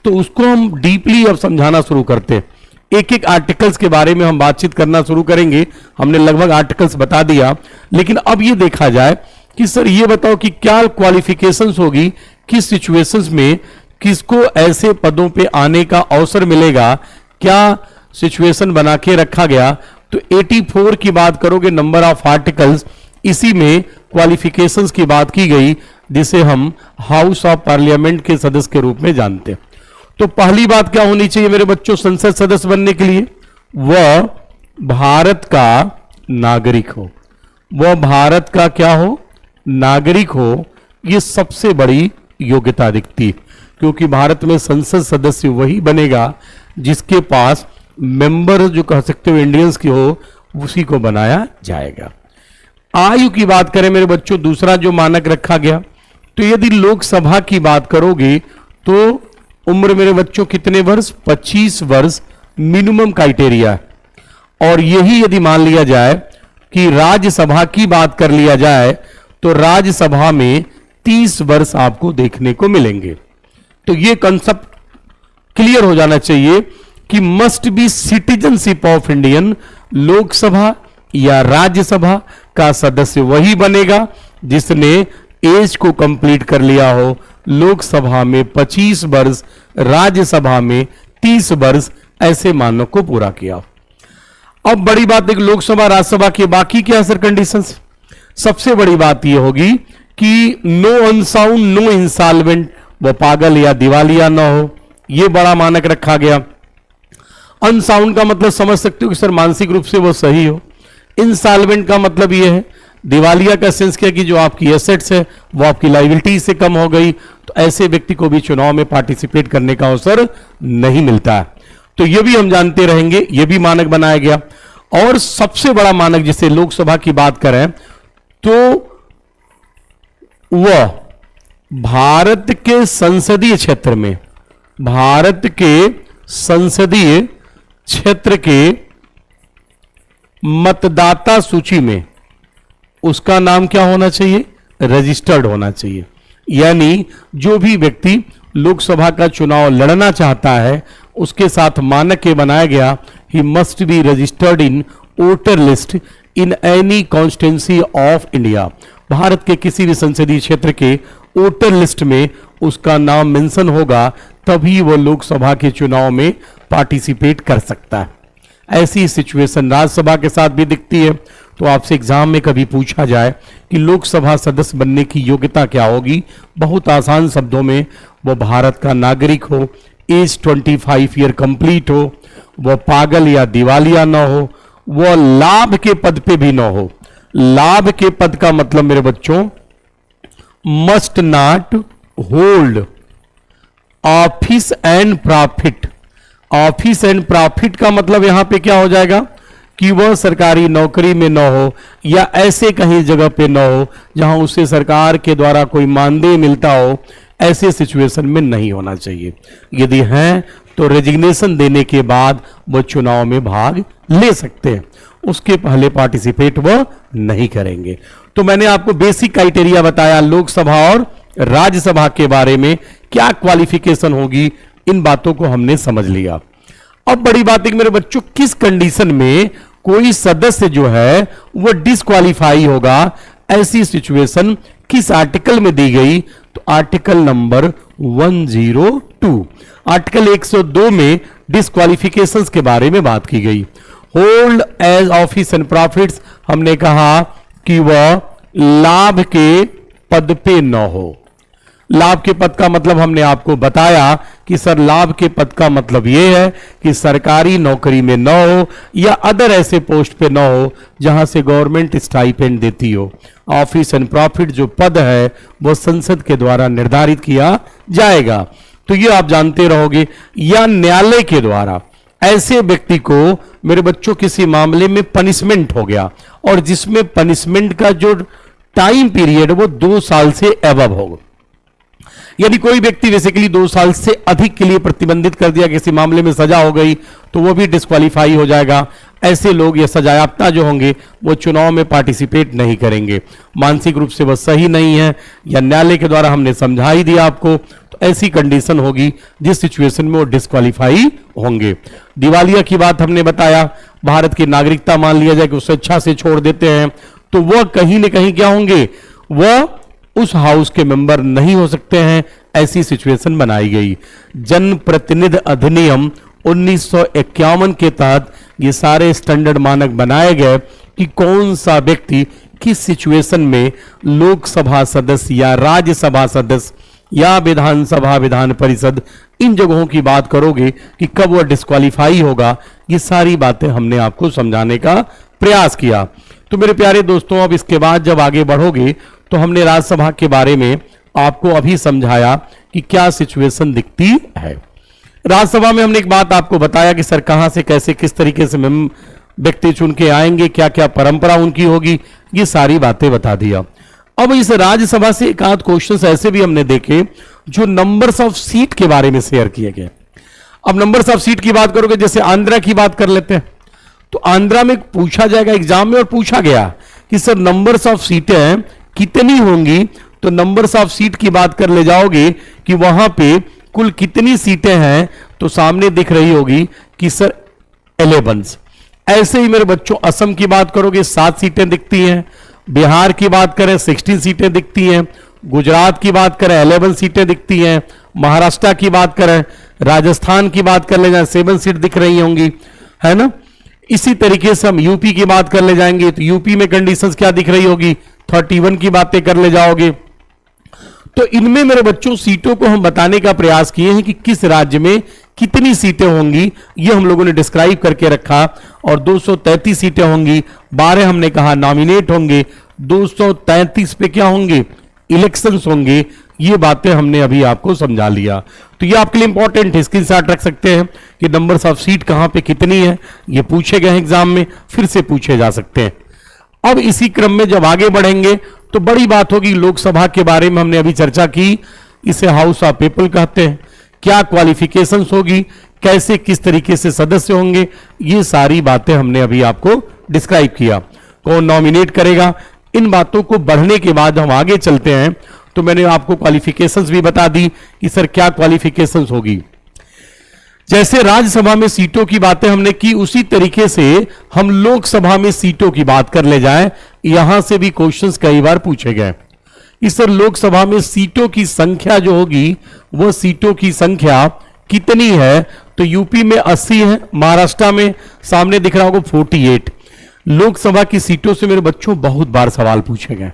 तो उसको हम डीपली अब समझाना शुरू करते हैं। एक एक आर्टिकल्स के बारे में हम बातचीत करना शुरू करेंगे। हमने लगभग आर्टिकल्स बता दिया, लेकिन अब ये देखा जाए कि सर ये बताओ कि क्या क्वालिफिकेशंस होगी, किस सिचुएशंस में किसको ऐसे पदों पे आने का अवसर मिलेगा, क्या सिचुएशन बना के रखा गया। तो 84 की बात करोगे नंबर ऑफ आर्टिकल्स, इसी में क्वालिफिकेशंस की बात की गई, जिसे हम हाउस ऑफ पार्लियामेंट के सदस्य के रूप में जानते हैं। तो पहली बात क्या होनी चाहिए मेरे बच्चों संसद सदस्य बनने के लिए, वह भारत का नागरिक हो। वह भारत का क्या हो, नागरिक हो। यह सबसे बड़ी योग्यता दिखती है, क्योंकि भारत में संसद सदस्य वही बनेगा जिसके पास मेंबर जो कह सकते हो इंडियंस की हो, उसी को बनाया जाएगा। आयु की बात करें मेरे बच्चों, दूसरा जो मानक रखा गया, तो यदि लोकसभा की बात करोगे तो उम्र मेरे बच्चों कितने वर्ष, 25 वर्ष मिनिमम क्राइटेरिया है। और यही यदि मान लिया जाए कि राज्यसभा की बात कर लिया जाए तो राज्यसभा में 30 वर्ष आपको देखने को मिलेंगे। तो यह कंसेप्ट क्लियर हो जाना चाहिए कि must be citizenship of Indian. Lok Sabha या राज्यसभा का सदस्य वही बनेगा जिसने एज को कंप्लीट कर लिया हो। लोकसभा में 25 वर्ष, राज्यसभा में 30 वर्ष, ऐसे मानक को पूरा किया। अब बड़ी बात है लोकसभा राज्यसभा के बाकी क्या सर कंडीशंस। सबसे बड़ी बात यह होगी कि नो अनसाउंड, नो इंसॉल्वेंट, वो पागल या दिवालिया ना हो, यह बड़ा मानक रखा गया। अनसाउंड का मतलब समझ सकते हो कि सर मानसिक रूप से वो सही हो। इंसॉल्वेंट का मतलब यह है, दिवालिया का सेंस क्या कि जो आपकी एसेट्स है वो आपकी लायबिलिटी से कम हो गई, तो ऐसे व्यक्ति को भी चुनाव में पार्टिसिपेट करने का अवसर नहीं मिलता है। तो यह भी हम जानते रहेंगे, यह भी मानक बनाया गया। और सबसे बड़ा मानक जिसे लोकसभा की बात करें तो वह भारत के संसदीय क्षेत्र में, भारत के संसदीय क्षेत्र के मतदाता सूची में उसका नाम क्या होना चाहिए, रजिस्टर्ड होना चाहिए। यानी जो भी व्यक्ति लोकसभा का चुनाव लड़ना चाहता है उसके साथ मानक ये बनाया गया, he must be registered in voter list in any constituency of India. Bharat के किसी भी संसदीय क्षेत्र के वोटर लिस्ट में उसका नाम मेंशन होगा, तभी वो लोकसभा के चुनाव में पार्टिसिपेट कर सकता है। ऐसी सिचुएशन राज्यसभा के साथ भी दिखती है। तो आपसे एग्जाम में कभी पूछा जाए कि लोकसभा सदस्य बनने की योग्यता क्या होगी, बहुत आसान शब्दों में वो भारत का नागरिक हो, एज 25 ईयर कंप्लीट हो, वो पागल या दिवालिया ना हो, वो लाभ के पद पे भी ना हो। लाभ के पद का मतलब मेरे बच्चों must not hold office and profit. Office and profit का मतलब यहां पे क्या हो जाएगा कि वह सरकारी नौकरी में न हो या ऐसे कहीं जगह पे न हो जहां उसे सरकार के द्वारा कोई मानदेय मिलता हो, ऐसे सिचुएशन में नहीं होना चाहिए। यदि हैं तो रेजिग्नेशन देने के बाद वह चुनाव में भाग ले सकते हैं, उसके पहले पार्टिसिपेट वह नहीं करेंगे। तो मैंने आपको बेसिक क्राइटेरिया बताया लोकसभा और राज्यसभा के बारे में, क्या क्वालिफिकेशन होगी, इन बातों को हमने समझ लिया। अब बड़ी बात है कि मेरे बच्चों किस कंडीशन में कोई सदस्य जो है वह डिस्क्वालीफाई होगा, ऐसी सिचुएशन किस आर्टिकल में दी गई, तो आर्टिकल नंबर 102, आर्टिकल 102 में डिस्क्वालिफिकेशंस के बारे में बात की गई। Hold as office and profits, हमने कहा कि वह लाभ के पद पे न हो। लाभ के पद का मतलब हमने आपको बताया कि सर लाभ के पद का मतलब यह है कि सरकारी नौकरी में न हो या अदर ऐसे पोस्ट पे न हो जहां से गवर्नमेंट स्टाइपेंड देती हो। ऑफिस एंड प्रॉफिट जो पद है वो संसद के द्वारा निर्धारित किया जाएगा, तो ये आप जानते रहोगे। या न्यायालय के द्वारा ऐसे व्यक्ति को मेरे बच्चों किसी मामले में पनिशमेंट हो गया और जिसमें पनिशमेंट का जो टाइम पीरियड वो 2 साल से एबव होगा, यानी कोई व्यक्ति बेसिकली 2 साल से अधिक के लिए प्रतिबंधित कर दिया, किसी मामले में सजा हो गई तो वो भी डिस्क्वालीफाई हो जाएगा। ऐसे लोग या सजायाफ्ता जो होंगे वो चुनाव में पार्टिसिपेट नहीं करेंगे, मानसिक रूप से वो सही नहीं है या न्यायालय के द्वारा हमने समझा ही दिया आपको, तो ऐसी कंडीशन होगी जिस सिचुएशन में वो डिस्क्वालीफाई होंगे। दिवालिया की बात हमने बताया, भारत की नागरिकता मान लिया जाए कि उससे अच्छा से छोड़ देते हैं तो वह कहीं ना कहीं क्या होंगे, वह उस हाउस के मेंबर नहीं हो सकते हैं, ऐसी सिचुएशन बनाई गई। जन प्रतिनिधि अधिनियम 1951 के तहत ये सारे स्टैंडर्ड मानक बनाए गए कि कौन सा व्यक्ति किस सिचुएशन में लोकसभा सदस्य या राज्यसभा सदस्य या विधानसभा विधान परिषद इन जगहों की बात करोगे कि कब वह डिस्क्वालीफाई होगा, ये सारी बातें हमने आपको समझाने का प्रयास किया। तो मेरे प्यारे दोस्तों, अब इसके बाद जब आगे बढ़ोगे तो हमने राज्यसभा के बारे में आपको अभी समझाया कि क्या सिचुएशन दिखती है। राज्यसभा में हमने एक बात आपको बताया कि सर कहां से कैसे किस तरीके से व्यक्ति चुन के आएंगे, क्या क्या परंपरा उनकी होगी, ये सारी बातें बता दिया। अब इस राज्यसभा से एक आध क्वेश्चन ऐसे भी हमने देखे जो नंबर्स ऑफ सीट के बारे में शेयर किए गए। अब नंबर्स ऑफ सीट की बात करोगे, जैसे आंध्रा की बात कर लेते हैं, तो आंध्रा में पूछा जाएगा एग्जाम में और पूछा गया कि सर नंबर्स ऑफ सीटें कितनी होंगी, तो नंबर्स ऑफ सीट की बात कर ले जाओगे कि वहां पे कुल कितनी सीटें हैं, तो सामने दिख रही होगी कि सर 11। ऐसे ही मेरे बच्चों असम की बात करोगे 7 सीटें दिखती हैं, बिहार की बात करें 16 सीटें दिखती हैं, गुजरात की बात करें 11 सीटें दिखती हैं, महाराष्ट्र की बात करें, राजस्थान की बात कर ले जाए 7 सीट दिख रही होंगी, है ना। इसी तरीके से हम यूपी की बात कर ले जाएंगे तो यूपी में कंडीशंस क्या दिख रही होगी, 31 की बातें कर ले जाओगे। तो इनमें मेरे बच्चों सीटों को हम बताने का प्रयास किए हैं कि किस राज्य में कितनी सीटें होंगी, ये हम लोगों ने डिस्क्राइब करके रखा। और 233 सीटें होंगी, 12 हमने कहा नॉमिनेट होंगे, 233 पे क्या होंगे, इलेक्शंस होंगे। ये बातें हमने अभी आपको समझा लिया, तो ये आपके लिए इंपॉर्टेंट है, स्क्रीनशॉट रख सकते हैं कि नंबर्स ऑफ सीट कहां पे कितनी है, ये पूछे गए एग्जाम में, फिर से पूछे जा सकते हैं। अब इसी क्रम में जब आगे बढ़ेंगे तो बड़ी बात होगी, लोकसभा के बारे में हमने अभी चर्चा की, इसे हाउस ऑफ पीपल कहते हैं, क्या क्वालिफिकेशंस होगी, कैसे किस तरीके से सदस्य होंगे, ये सारी बातें हमने अभी आपको डिस्क्राइब किया। कौन नॉमिनेट करेगा, इन बातों को बढ़ने के बाद हम आगे चलते हैं तो मैंने आपको क्वालिफिकेशंस भी बता दी कि सर क्या क्वालिफिकेशंस होगी। जैसे राज्यसभा में सीटों की बातें हमने की, उसी तरीके से हम लोकसभा में सीटों की बात कर ले जाएं। यहां से भी क्वेश्चंस कई बार पूछे गए कि सर लोकसभा में सीटों की संख्या जो होगी वह सीटों की संख्या कितनी है, तो यूपी में 80 है, महाराष्ट्र में सामने दिख रहा होगा 48। लोकसभा की सीटों से मेरे बच्चों बहुत बार सवाल पूछे गए।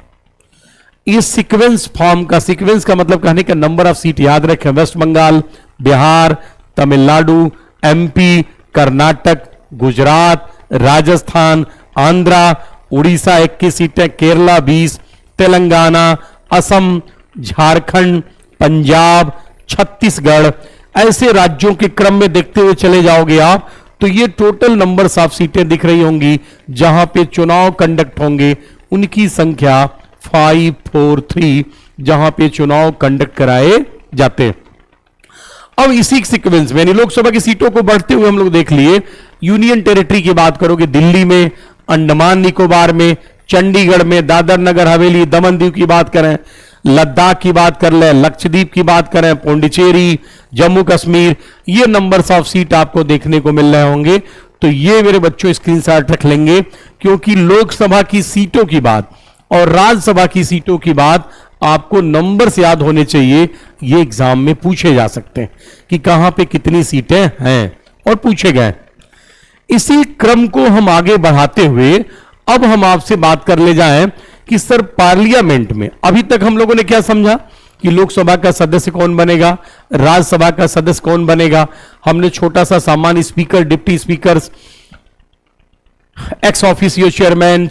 इस सीक्वेंस फॉर्म का, सीक्वेंस का मतलब कहने का नंबर ऑफ सीट याद रखें, वेस्ट बंगाल, बिहार, तमिलनाडु, एमपी, कर्नाटक, गुजरात, राजस्थान, आंध्रा, उड़ीसा 21 सीटें, केरला 20, तेलंगाना, असम, झारखंड, पंजाब, छत्तीसगढ़, ऐसे राज्यों के क्रम में देखते हुए चले जाओगे आप तो ये टोटल नंबर ऑफ सीटें दिख रही होंगी जहां पे चुनाव कंडक्ट होंगे, उनकी संख्या 543 जहां पे चुनाव कंडक्ट कराए जाते हैं। अब इसी सीक्वेंस में लोकसभा की सीटों को बढ़ते हुए हम लोग देख लिए। यूनियन टेरिटरी की बात करोगे, दिल्ली में, अंडमान निकोबार में, चंडीगढ़ में, दादर नगर हवेली, दमन दीव की बात करें, लद्दाख की बात कर ले, लक्षद्वीप की बात करें, पौंडीचेरी, जम्मू कश्मीर, ये नंबर्स ऑफ सीट आपको देखने को मिल रहे होंगे। तो ये मेरे बच्चों स्क्रीनशॉट रख लेंगे, क्योंकि लोकसभा की सीटों की बात और राज्यसभा की सीटों की बात आपको नंबर्स याद होने चाहिए। ये एग्जाम में पूछे जा सकते हैं कि कहां पे कितनी सीटें हैं और पूछे गए। इसी क्रम को हम आगे बढ़ाते हुए अब हम आपसे बात कर ले जाएं कि सर पार्लियामेंट में अभी तक हम लोगों ने क्या समझा कि लोकसभा का सदस्य कौन बनेगा, राज्यसभा का सदस्य कौन बनेगा। हमने छोटा सा सामान्य speaker, deputy speaker, ex officio chairman,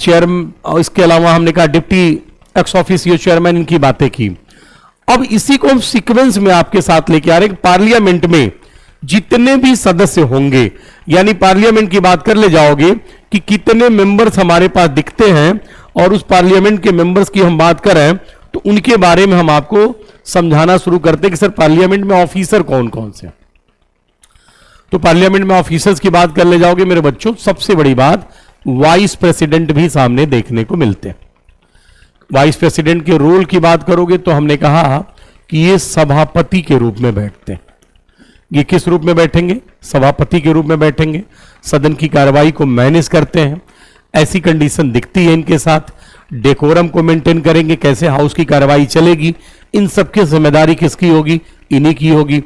और इसके अलावा हमने कहा डिप्टी एक्स ऑफिसियो चेयरमैन, इनकी बातें की। अब इसी को हम सीक्वेंस में आपके साथ लेके आ रहे हैं। पार्लियामेंट में जितने भी सदस्य होंगे, यानी पार्लियामेंट की बात कर ले जाओगे कि कितने मेंबर्स हमारे पास दिखते हैं, और उस पार्लियामेंट के मेंबर्स की हम बात करें तो उनके बारे में हम आपको समझाना शुरू करते हैं कि सर पार्लियामेंट में ऑफिसर कौन कौन से। तो पार्लियामेंट में ऑफिसर्स की बात कर ले जाओगे मेरे बच्चों, सबसे बड़ी बात वाइस प्रेसिडेंट भी सामने देखने को मिलते हैं। वाइस प्रेसिडेंट के रोल की बात करोगे तो हमने कहा कि ये सभापति के रूप में बैठते हैं। ये किस रूप में बैठेंगे? सभापति के रूप में बैठेंगे, सदन की कार्रवाई को मैनेज करते हैं। ऐसी कंडीशन दिखती है इनके साथ। डेकोरम को मेंटेन करेंगे, कैसे हाउस की कार्रवाई चलेगी, इन सबकी जिम्मेदारी किसकी होगी? इन्हीं की होगी।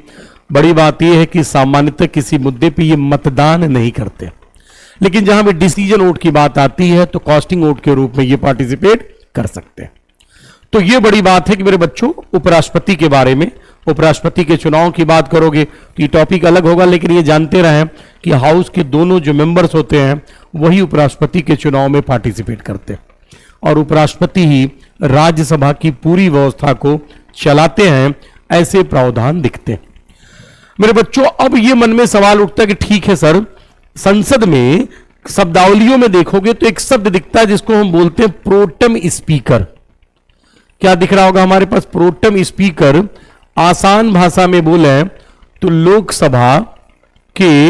बड़ी बात यह है कि सामान्यतः किसी मुद्दे पे ये मतदान नहीं करते, लेकिन जहां भी डिसीजन वोट की बात आती है तो कास्टिंग वोट के रूप में ये पार्टिसिपेट कर सकते हैं। तो ये बड़ी बात है कि मेरे बच्चों, उपराष्ट्रपति के बारे में, उपराष्ट्रपति के चुनाव की बात करोगे तो ये टॉपिक अलग होगा, लेकिन ये जानते रहें कि हाउस के दोनों जो मेंबर्स होते हैं वही उपराष्ट्रपति के चुनाव में पार्टिसिपेट करते हैं, और उपराष्ट्रपति ही राज्यसभा की पूरी व्यवस्था को चलाते हैं। ऐसे प्रावधान दिखते हैं मेरे बच्चों। अब ये मन में सवाल उठता है कि ठीक है सर, संसद में शब्दावलियों में देखोगे तो एक शब्द दिखता है जिसको हम बोलते हैं प्रोटेम स्पीकर। क्या दिख रहा होगा हमारे पास? Pro tem speaker. आसान भाषा में बोले तो लोकसभा के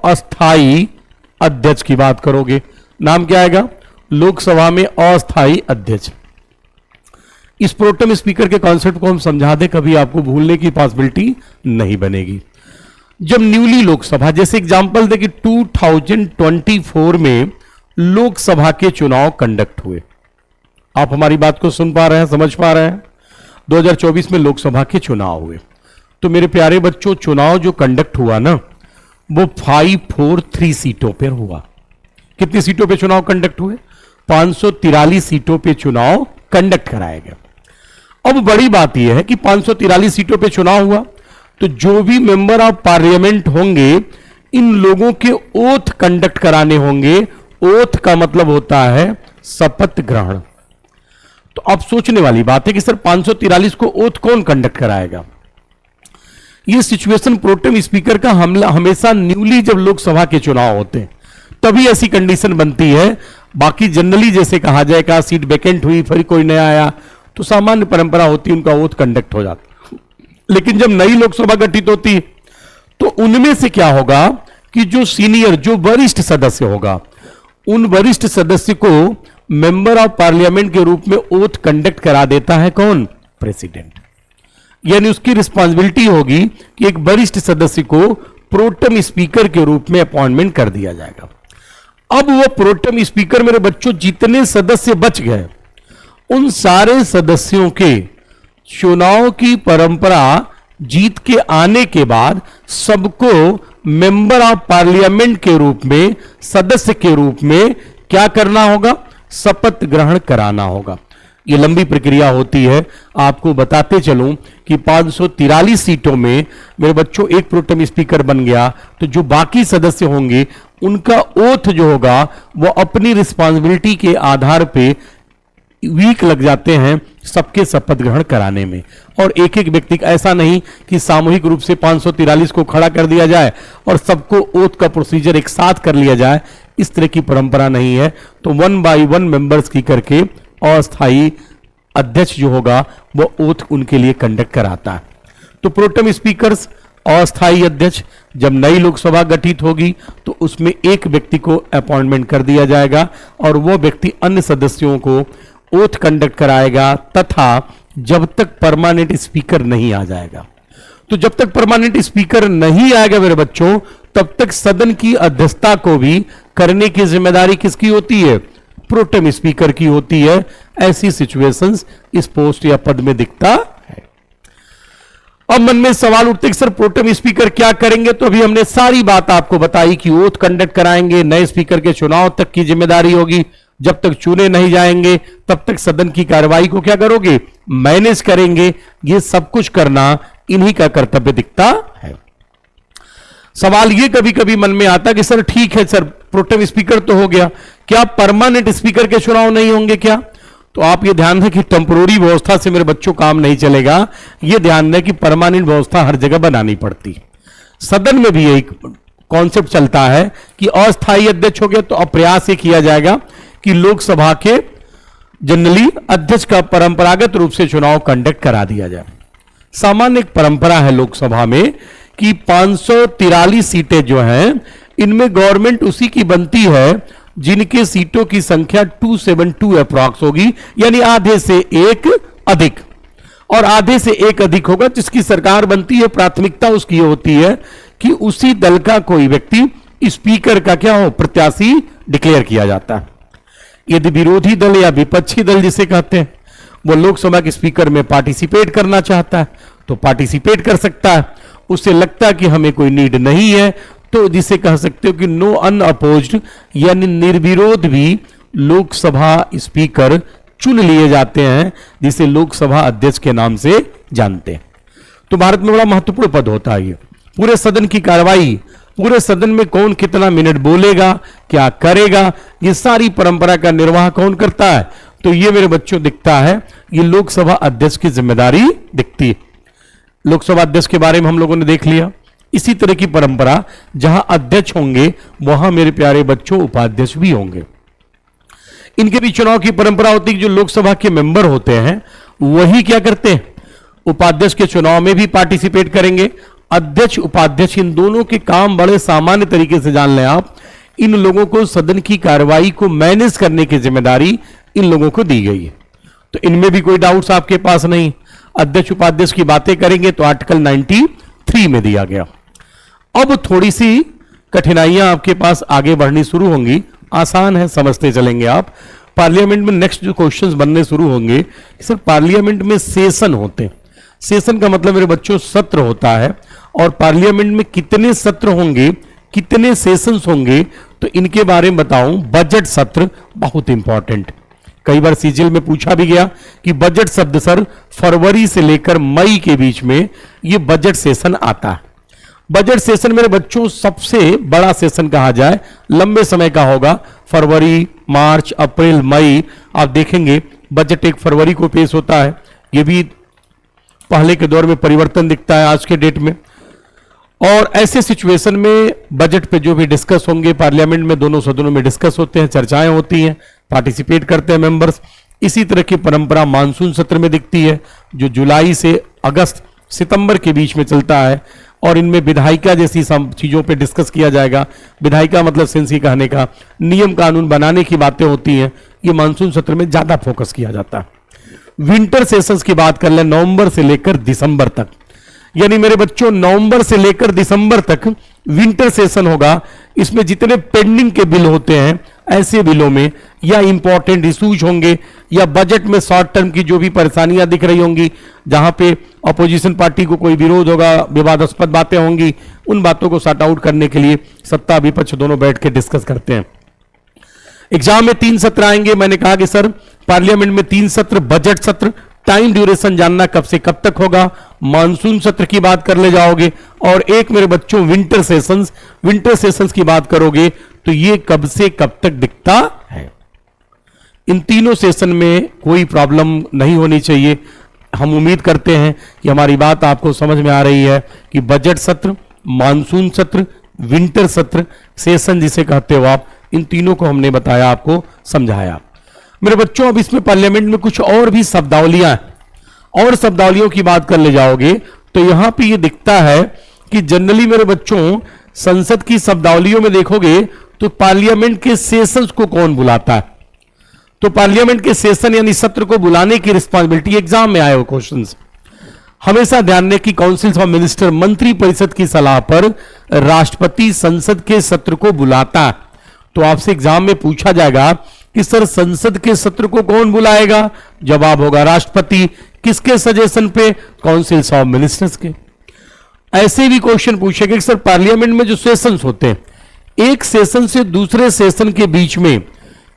अस्थाई अध्यक्ष की बात करोगे, नाम क्या आएगा? लोकसभा में अस्थाई अध्यक्ष। इस प्रोटेम स्पीकर के कॉन्सेप्ट को हम समझा दें, कभी आपको भूलने की पॉसिबिलिटी नहीं बनेगी। जब न्यूली लोकसभा, जैसे एग्जांपल दे कि 2024 में लोकसभा के चुनाव कंडक्ट हुए। आप हमारी बात को सुन पा रहे हैं, समझ पा रहे हैं? 2024 में लोकसभा के चुनाव हुए। तो मेरे प्यारे बच्चों, चुनाव जो कंडक्ट हुआ ना, वो 543 सीटों पर हुआ। कितनी सीटों पे चुनाव कंडक्ट हुए? 543 सीटों पे चुनाव कंडक्ट कराया गया। अब बड़ी बात यह है कि 543 सीटों पे चुनाव हुआ, तो जो भी मेंबर ऑफ पार्लियामेंट होंगे, इन लोगों के ओथ कंडक्ट कराने होंगे। ओथ का मतलब होता है शपथ ग्रहण। तो अब सोचने वाली बात है कि सर 543 को ओथ कौन कंडक्ट कराएगा? ये सिचुएशन प्रोटेम स्पीकर का हमला हमेशा न्यूली जब लोकसभा के चुनाव होते हैं तभी ऐसी कंडीशन बनती है। बाकी जनरली जैसे कहा जाए कि सीट वैकेंट हुई, फिर कोई नया आया, तो सामान्य परंपरा होती है उनका ओथ कंडक्ट हो जाता। लेकिन जब नई लोकसभा गठित होती है तो उनमें से क्या होगा कि जो सीनियर, जो वरिष्ठ सदस्य होगा, उन वरिष्ठ सदस्य को मेंबर ऑफ पार्लियामेंट के रूप में ओथ कंडक्ट करा देता है कौन? प्रेसिडेंट। यानी उसकी रिस्पॉन्सिबिलिटी होगी कि एक वरिष्ठ सदस्य को प्रोटेम स्पीकर के रूप में अपॉइंटमेंट कर दिया जाएगा। अब वो प्रोटेम स्पीकर मेरे बच्चों, जितने सदस्य बच गए उन सारे सदस्यों के चुनाव की परंपरा जीत के आने के बाद सबको मेंबर ऑफ पार्लियामेंट के रूप में, सदस्य के रूप में क्या करना होगा? शपथ ग्रहण कराना होगा। ये लंबी प्रक्रिया होती है। आपको बताते चलूं कि 543 सीटों में मेरे बच्चों एक प्रोटेम स्पीकर बन गया, तो जो बाकी सदस्य होंगे उनका ओथ जो होगा वो अपनी रिस्पॉन्सिबिलिटी के आधार पे वीक लग जाते हैं सबके शपथ ग्रहण कराने में। और एक एक व्यक्ति, ऐसा नहीं कि सामूहिक रूप से 543 को खड़ा कर दिया जाए और सबको ओथ का प्रोसीजर एक साथ कर लिया जाए, इस तरह की परंपरा नहीं है। तो 1 बाय 1 मेंबर्स की करके अस्थाई अध्यक्ष जो होगा वो ओथ उनके लिए कंडक्ट कराता है। तो प्रोटेम स्पीकर्स, अस्थाई अध्यक्ष, जब नई लोकसभा गठित होगी तो उसमें एक व्यक्ति को अपॉइंटमेंट कर दिया जाएगा और वो व्यक्ति अन्य सदस्यों को ओथ कंडक्ट कराएगा, तथा जब तक परमानेंट स्पीकर नहीं आ जाएगा। तो जब तक परमानेंट स्पीकर नहीं आएगा मेरे बच्चों, तब तक सदन की अध्यक्षता को भी करने की जिम्मेदारी किसकी होती है? प्रोटेम स्पीकर की होती है। ऐसी सिचुएशंस इस पोस्ट या पद में दिखता है। अब मन में सवाल उठते कि सर प्रोटेम स्पीकर क्या करेंगे? तो अभी हमने सारी बात आपको बताई कि ओथ कंडक्ट कराएंगे, नए स्पीकर के चुनाव तक की जिम्मेदारी होगी, जब तक चुने नहीं जाएंगे तब तक सदन की कार्रवाई को क्या करोगे? मैनेज करेंगे, ये सब कुछ करना इन्हीं का कर्तव्य दिखता है। सवाल ये कभी कभी मन में आता कि सर ठीक है सर, प्रोटेम स्पीकर तो हो गया, क्या परमानेंट स्पीकर के चुनाव नहीं होंगे क्या? तो आप ये ध्यान रखें कि टेम्पोररी व्यवस्था से मेरे बच्चों काम नहीं चलेगा। ये ध्यान रखें कि परमानेंट व्यवस्था हर जगह बनानी पड़ती। सदन में भी यही कॉन्सेप्ट चलता है कि अस्थायी अध्यक्ष हो गया तो अब प्रयास ये किया जाएगा कि लोकसभा के जनरली अध्यक्ष का परंपरागत रूप से चुनाव कंडक्ट करा दिया जाए। सामान्य एक परंपरा है लोकसभा में कि 543 सीटें जो हैं इनमें गवर्नमेंट उसी की बनती है जिनके सीटों की संख्या 272 अप्रॉक्स होगी, यानी आधे से एक अधिक, और आधे से एक अधिक होगा जिसकी सरकार बनती है। प्राथमिकता उसकी होती है कि उसी दल का कोई व्यक्ति स्पीकर का क्या हो, प्रत्याशी डिक्लेयर किया जाता है। यदि विरोधी दल या विपक्षी दल जिसे कहते हैं वो लोकसभा के स्पीकर में पार्टिसिपेट करना चाहता है तो पार्टिसिपेट कर सकता है। उससे लगता है कि हमें कोई नीड नहीं है तो जिसे कह सकते हो कि नो अनअपोज्ड यानी निर्विरोध भी लोकसभा स्पीकर चुन लिए जाते हैं, जिसे लोकसभा अध्यक्ष के नाम से जानते हैं। तो भारत में बड़ा महत्वपूर्ण पद होता है ये। पूरे सदन की कार्रवाई, पूरे सदन में कौन कितना मिनट बोलेगा, क्या करेगा, ये सारी परंपरा का निर्वाह कौन करता है? तो ये मेरे बच्चों दिखता है, ये लोकसभा अध्यक्ष की जिम्मेदारी दिखती है। लोकसभा अध्यक्ष के बारे में हम लोगों ने देख लिया। इसी तरह की परंपरा जहां अध्यक्ष होंगे वहां मेरे प्यारे बच्चों उपाध्यक्ष भी होंगे। इनके भी चुनाव की परंपरा होती है। जो लोकसभा के मेंबर होते हैं वही क्या करते हैं, उपाध्यक्ष के चुनाव में भी पार्टिसिपेट करेंगे। अध्यक्ष उपाध्यक्ष इन दोनों के काम बड़े सामान्य तरीके से जान लें आप। इन लोगों को सदन की कार्रवाई को मैनेज करने की जिम्मेदारी इन लोगों को दी गई है, तो इनमें भी कोई डाउट्स आपके पास नहीं। अध्यक्ष उपाध्यक्ष की बातें करेंगे तो आर्टिकल 93 में दिया गया। अब थोड़ी सी कठिनाइयां आपके पास आगे बढ़नी शुरू होंगी, आसान है, समझते चलेंगे आप। पार्लियामेंट में नेक्स्ट जो क्वेश्चंस बनने शुरू होंगे, सर पार्लियामेंट में सेशन होते हैं। सेशन का मतलब मेरे बच्चों सत्र होता है, और पार्लियामेंट में कितने सत्र होंगे, कितने सेशंस होंगे, तो इनके बारे में बताऊं। बजट सत्र बहुत इंपॉर्टेंट, कई बार सीजीएल में पूछा भी गया कि बजट शब्द सर फरवरी से लेकर मई के बीच में ये बजट सेशन आता है। बजट सेशन मेरे बच्चों सबसे बड़ा सेशन कहा जाए, लंबे समय का होगा, फरवरी, मार्च, अप्रैल, मई। आप देखेंगे बजट 1 फरवरी को पेश होता है। ये भी पहले के दौर में परिवर्तन दिखता है आज के डेट में। और ऐसे सिचुएशन में बजट पे जो भी डिस्कस होंगे पार्लियामेंट में, दोनों सदनों में डिस्कस होते हैं, चर्चाएं होती हैं, पार्टिसिपेट करते हैं मेंबर्स। इसी तरह की परंपरा मानसून सत्र में दिखती है, जो जुलाई से अगस्त सितंबर के बीच में चलता है, और इनमें विधायिका जैसी चीजों पे डिस्कस किया जाएगा। विधायिका मतलब सेंस ही कहने का, नियम कानून बनाने की बातें होती हैं, ये मानसून सत्र में ज्यादा फोकस किया जाता है। विंटर सेशंस की बात कर लें, नवंबर से लेकर दिसंबर तक, यानी मेरे बच्चों नवंबर से लेकर दिसंबर तक विंटर सेशन होगा। इसमें जितने पेंडिंग के बिल होते हैं, ऐसे बिलों में या इंपॉर्टेंट इश्यूज होंगे, या बजट में शॉर्ट टर्म की जो भी परेशानियां दिख रही होंगी, जहां पे अपोजिशन पार्टी को कोई विरोध होगा, विवादास्पद बातें होंगी, उन बातों को सॉर्ट आउट करने के लिए सत्ता विपक्ष दोनों बैठ के डिस्कस करते हैं। एग्जाम में 3 सत्र आएंगे। मैंने कहा कि सर पार्लियामेंट में 3 सत्र, बजट सत्र, टाइम ड्यूरेशन जानना कब से कब तक होगा, मानसून सत्र की बात कर ले जाओगे, और एक मेरे बच्चों विंटर सेशंस की बात करोगे, तो ये कब से कब तक दिखता है। इन तीनों सेशन में कोई प्रॉब्लम नहीं होनी चाहिए। हम उम्मीद करते हैं कि हमारी बात आपको समझ में आ रही है कि बजट सत्र, मानसून सत्र, विंटर सत्र, सेशन जिसे कहते हो आप, इन तीनों को हमने बताया, आपको समझाया। मेरे बच्चों अब इसमें पार्लियामेंट में कुछ और भी शब्दावलियां, और शब्दावलियों की बात कर ले जाओगे तो यहां पे ये दिखता है कि जनरली मेरे बच्चों संसद की शब्दावलियों में देखोगे तो पार्लियामेंट के सेशंस को कौन बुलाता है। तो पार्लियामेंट के सेशन यानी सत्र को बुलाने की रिस्पॉन्सिबिलिटी, एग्जाम में आए हो क्वेश्चन, हमेशा ध्यान दें कि काउंसिल ऑफ मिनिस्टर, मंत्री परिषद की सलाह पर राष्ट्रपति संसद के सत्र को बुलाता है। तो आपसे एग्जाम में पूछा जाएगा कि सर संसद के सत्र को कौन बुलाएगा, जवाब होगा राष्ट्रपति। किसके सजेशन पे, काउंसिल ऑफ मिनिस्टर्स के। ऐसे भी क्वेश्चन पूछेगा कि सर पार्लियामेंट में जो सेशंस होते हैं, एक सेशन से दूसरे सेशन के बीच में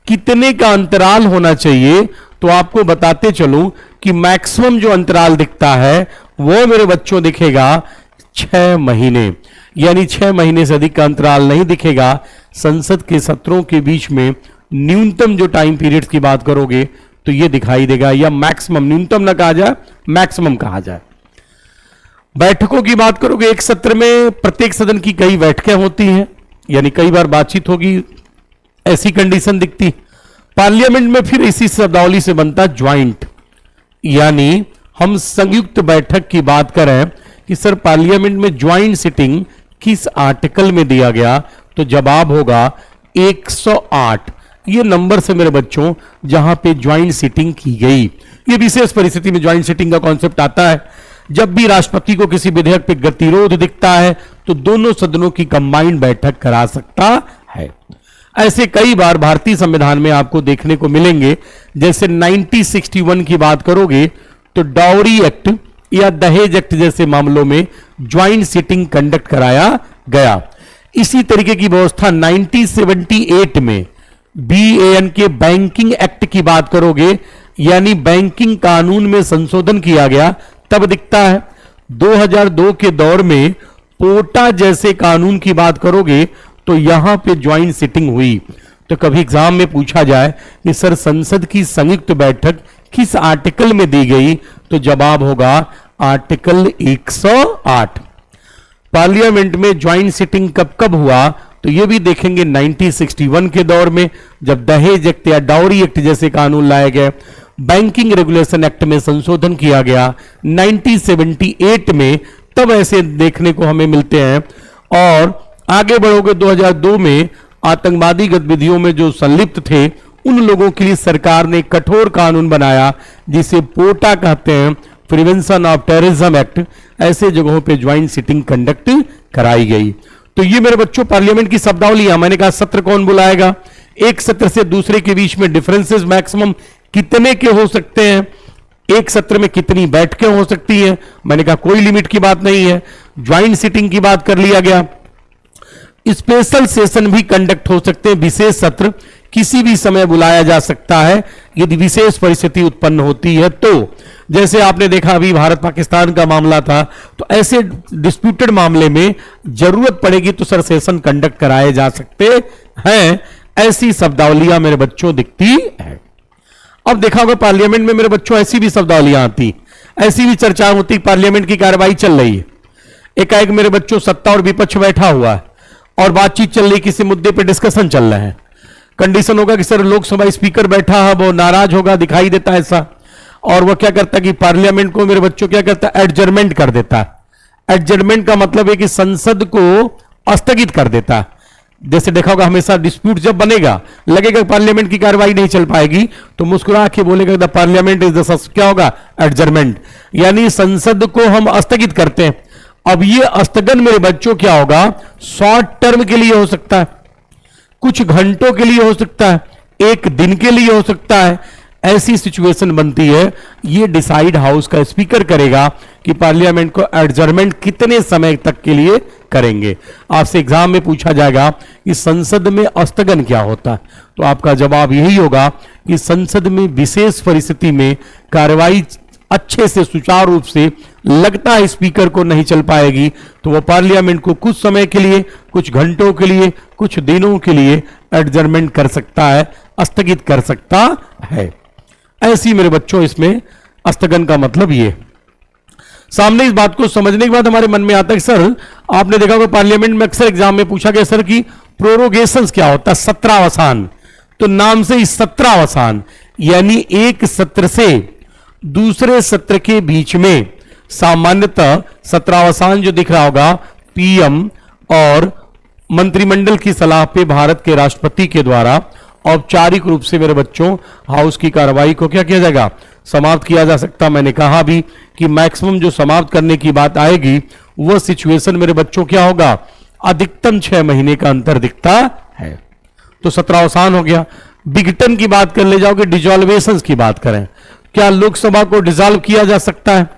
कितने का अंतराल होना चाहिए, तो आपको बताते चलूं कि मैक्सिमम जो अंतराल दिखता है वो मेरे बच्चों दिखेगा 6 महीने, यानी 6 महीने से अधिक का अंतराल नहीं दिखेगा। संसद के सत्रों के बीच में न्यूनतम जो टाइम पीरियड्स की बात करोगे तो ये दिखाई देगा, या मैक्सिमम, न्यूनतम ना कहा जाए, मैक्सिमम कहा जाए। बैठकों की बात करोगे, एक सत्र में प्रत्येक सदन की कई बैठकें होती हैं, यानी कई बार बातचीत होगी, ऐसी कंडीशन दिखती। पार्लियामेंट में फिर इसी शब्दावली से बनता ज्वाइंट, यानी हम संयुक्त बैठक की बात करें कि सर पार्लियामेंट में ज्वाइंट सिटिंग किस आर्टिकल में दिया गया, तो जवाब होगा 108। ये नंबर से मेरे बच्चों जहां पे ज्वाइंट सिटिंग की गई। ये विशेष परिस्थिति में ज्वाइंट सिटिंग का कॉन्सेप्ट आता है। जब भी राष्ट्रपति को किसी विधेयक पे गतिरोध दिखता है तो दोनों सदनों की कंबाइंड बैठक करा सकता है। ऐसे कई बार भारतीय संविधान में आपको देखने को मिलेंगे। जैसे 1961 की बात करोगे तो डाउरी एक्ट या दहेज एक्ट जैसे मामलों में ज्वाइंट सिटिंग कंडक्ट कराया गया। इसी तरीके की व्यवस्था 1978 में BAN के बैंकिंग एक्ट की बात करोगे, यानी बैंकिंग कानून में संशोधन किया गया, तब दिखता है। 2002 के दौर में पोटा जैसे कानून की बात करोगे तो यहां पे ज्वाइंट सिटिंग हुई। तो कभी एग्जाम में पूछा जाए कि सर संसद की संयुक्त बैठक किस आर्टिकल में दी गई, तो जवाब होगा आर्टिकल 108। पार्लियामेंट में ज्वाइंट सिटिंग कब कब हुआ, तो ये भी देखेंगे 1961 के दौर में, जब दहेज एक्ट या डाउरी एक्ट जैसे कानून लाए गए। बैंकिंग रेगुलेशन एक्ट में संशोधन किया गया 1978 में, तब ऐसे देखने को हमें मिलते हैं। और आगे बढ़ोगे 2002 में आतंकवादी गतिविधियों में जो संलिप्त थे उन लोगों के लिए सरकार ने कठोर कानून बनाया जिसे पोटा कहते हैं, प्रिवेंशन ऑफ टेररिज्म एक्ट। ऐसे जगहों पे ज्वाइंट सिटिंग कंडक्ट कराई गई। तो ये मेरे बच्चों पार्लियामेंट की शब्दावलियां। मैंने कहा सत्र कौन बुलाएगा, एक सत्र से दूसरे के बीच में डिफरेंसेस मैक्सिमम कितने के हो सकते हैं, एक सत्र में कितनी बैठकें हो सकती हैं, मैंने कहा कोई लिमिट की बात नहीं है। ज्वाइंट सिटिंग की बात कर लिया गया। स्पेशल सेशन भी कंडक्ट हो सकते हैं, विशेष सत्र किसी भी समय बुलाया जा सकता है यदि विशेष परिस्थिति उत्पन्न होती है तो। जैसे आपने देखा अभी भारत पाकिस्तान का मामला था, तो ऐसे डिस्प्यूटेड मामले में जरूरत पड़ेगी तो सर सेशन कंडक्ट कराए जा सकते हैं। ऐसी शब्दावलियां मेरे बच्चों दिखती है। अब देखा होगा पार्लियामेंट में मेरे बच्चों ऐसी भी शब्दावलियां आती, ऐसी भी चर्चा होती, पार्लियामेंट की कार्रवाई चल रही है, एकाएक मेरे बच्चों सत्ता और विपक्ष बैठा हुआ है और बातचीत चल रही, किसी मुद्दे पे डिस्कशन चल रहा है। कंडीशन होगा कि सर लोकसभा स्पीकर बैठा है, वो नाराज होगा, दिखाई देता है ऐसा, और वो क्या करता है कि पार्लियामेंट को मेरे बच्चों क्या करता है, एडजर्नमेंट कर देता है। एडजर्नमेंट का मतलब है कि संसद को स्थगित कर देता है। जैसे देखा होगा हमेशा डिस्प्यूट जब बनेगा, लगेगा पार्लियामेंट की कार्रवाई नहीं चल पाएगी, तो मुस्कुरा के बोलेगा द पार्लियामेंट इज द, क्या होगा, एडजर्नमेंट, यानी संसद को हम स्थगित करते हैं। अब ये स्थगन मेरे बच्चों क्या होगा, शॉर्ट टर्म के लिए हो सकता है, कुछ घंटों के लिए हो सकता है, एक दिन के लिए हो सकता है। ऐसी सिचुएशन बनती है, ये डिसाइड हाउस का स्पीकर करेगा कि पार्लियामेंट को एडजर्नमेंट कितने समय तक के लिए करेंगे। आपसे एग्जाम में पूछा जाएगा कि संसद में स्थगन क्या होता है, तो आपका जवाब यही होगा कि संसद में विशेष परिस्थिति में कार्रवाई अच्छे से सुचारू रूप से लगता है स्पीकर को नहीं चल पाएगी, तो वो पार्लियामेंट को कुछ समय के लिए, कुछ घंटों के लिए, कुछ दिनों के लिए एडजर्नमेंट कर सकता है, स्थगित कर सकता है। ऐसी मेरे बच्चों इसमें स्थगन का मतलब ये। सामने इस बात को समझने के बाद हमारे मन में आता है कि सर आपने देखा होगा पार्लियामेंट में अक्सर एग्जाम में पूछा गया सर कि प्रोरोगेशंस क्या होता है, सत्रावसान। तो नाम से ही सत्रावसान, यानी एक सत्र से दूसरे सत्र के बीच में सामान्यतः सत्रावसान जो दिख रहा होगा पीएम और मंत्रिमंडल की सलाह पे भारत के राष्ट्रपति के द्वारा औपचारिक रूप से मेरे बच्चों हाउस की कार्रवाई को क्या किया जाएगा, समाप्त किया जा सकता। मैंने कहा भी कि मैक्सिमम जो समाप्त करने की बात आएगी वह सिचुएशन मेरे बच्चों क्या होगा, अधिकतम 6 महीने का अंतर दिखता है। तो सत्रावसान हो गया। विघटन की बात कर ले जाओगे, डिजॉल्वेशन की बात करें, क्या लोकसभा को डिसॉल्व किया जा सकता है,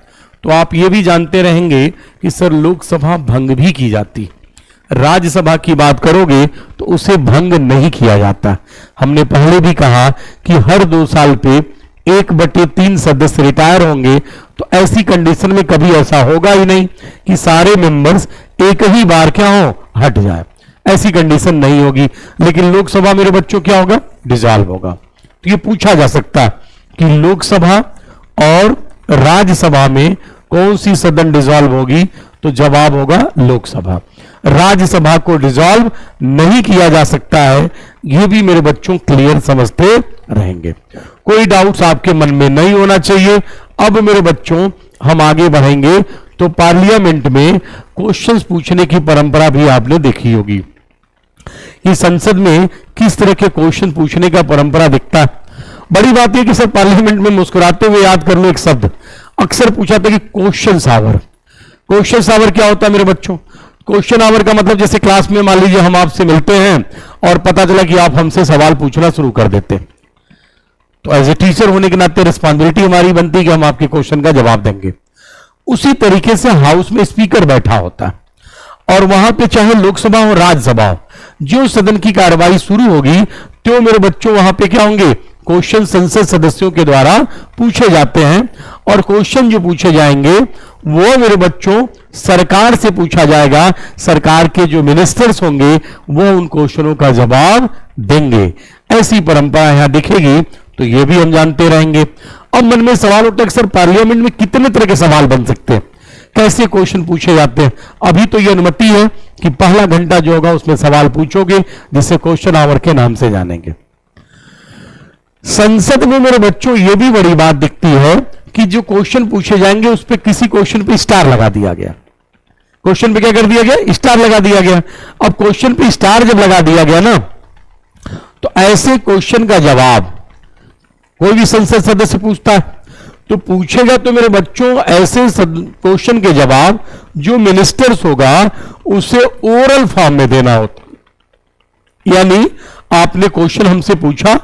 तो आप ये भी जानते रहेंगे कि सर लोकसभा भंग भी की जाती। राज्यसभा की बात करोगे तो उसे भंग नहीं किया जाता। हमने पहले भी कहा कि हर 2 साल पे 1/3 सदस्य रिटायर होंगे, तो ऐसी कंडीशन में कभी ऐसा होगा ही नहीं कि सारे मेंबर्स एक ही बार क्या हो, हट जाए। ऐसी कंडीशन नहीं होगी। लेकिन लोकसभा मेरे बच्चों क्या होगा, डिसॉल्व होगा। तो ये पूछा जा सकता है कि लोकसभा और राज्यसभा में कौन सी सदन डिसॉल्व होगी, तो जवाब होगा लोकसभा। राज्यसभा को डिसॉल्व नहीं किया जा सकता है, ये भी मेरे बच्चों क्लियर समझते रहेंगे। कोई डाउट्स आपके मन में नहीं होना चाहिए। अब मेरे बच्चों हम आगे बढ़ेंगे तो पार्लियामेंट में क्वेश्चंस पूछने की परंपरा भी आपने देखी होगी। ये संसद में किस तरह के क्वेश्चन पूछने का परंपरा दिखता है। बड़ी बात यह कि सर पार्लियामेंट में मुस्कुराते हुए याद कर लो एक शब्द अक्सर पूछा था कि क्वेश्चन आवर। क्वेश्चन आवर क्या होता है मेरे बच्चों? क्वेश्चन आवर का मतलब जैसे क्लास में मान लीजिए हम आपसे मिलते हैं और पता चला कि आप हमसे सवाल पूछना शुरू कर देते हैं, तो एज ए टीचर होने के नाते रिस्पॉन्सिबिलिटी हमारी बनती है कि हम आपके क्वेश्चन का जवाब देंगे। उसी तरीके से हाउस में स्पीकर बैठा होता है और वहां पे चाहे लोकसभा हो राज्यसभा हो, जो सदन की कार्रवाई शुरू होगी तो मेरे बच्चों वहां पे क्या होंगे, क्वेश्चन संसद सदस्यों के द्वारा पूछे जाते हैं। और क्वेश्चन जो पूछे जाएंगे वो मेरे बच्चों सरकार से पूछा जाएगा। सरकार के जो मिनिस्टर्स होंगे वो उन क्वेश्चनों का जवाब देंगे। ऐसी परंपरा यहां दिखेगी, तो ये भी हम जानते रहेंगे। अब मन में सवाल उठता है सर पार्लियामेंट में कितने तरह के सवाल बन सकते हैं, कैसे क्वेश्चन पूछे जाते हैं। अभी तो ये अनुमति है कि पहला घंटा जो होगा उसमें सवाल पूछोगे, जिसे क्वेश्चन आवर के नाम से जानेंगे। संसद में मेरे बच्चों ये भी बड़ी बात दिखती है कि जो क्वेश्चन पूछे जाएंगे उस पर किसी क्वेश्चन पे स्टार लगा दिया गया। क्वेश्चन पे क्या कर दिया गया, स्टार लगा दिया गया। अब क्वेश्चन पे स्टार जब लगा दिया गया ना, तो ऐसे क्वेश्चन का जवाब कोई भी संसद सदस्य पूछता है तो पूछेगा तो मेरे बच्चों ऐसे क्वेश्चन के जवाब जो मिनिस्टर्स होगा उसे ओरल फॉर्म में देना होता। यानी आपने क्वेश्चन हमसे पूछा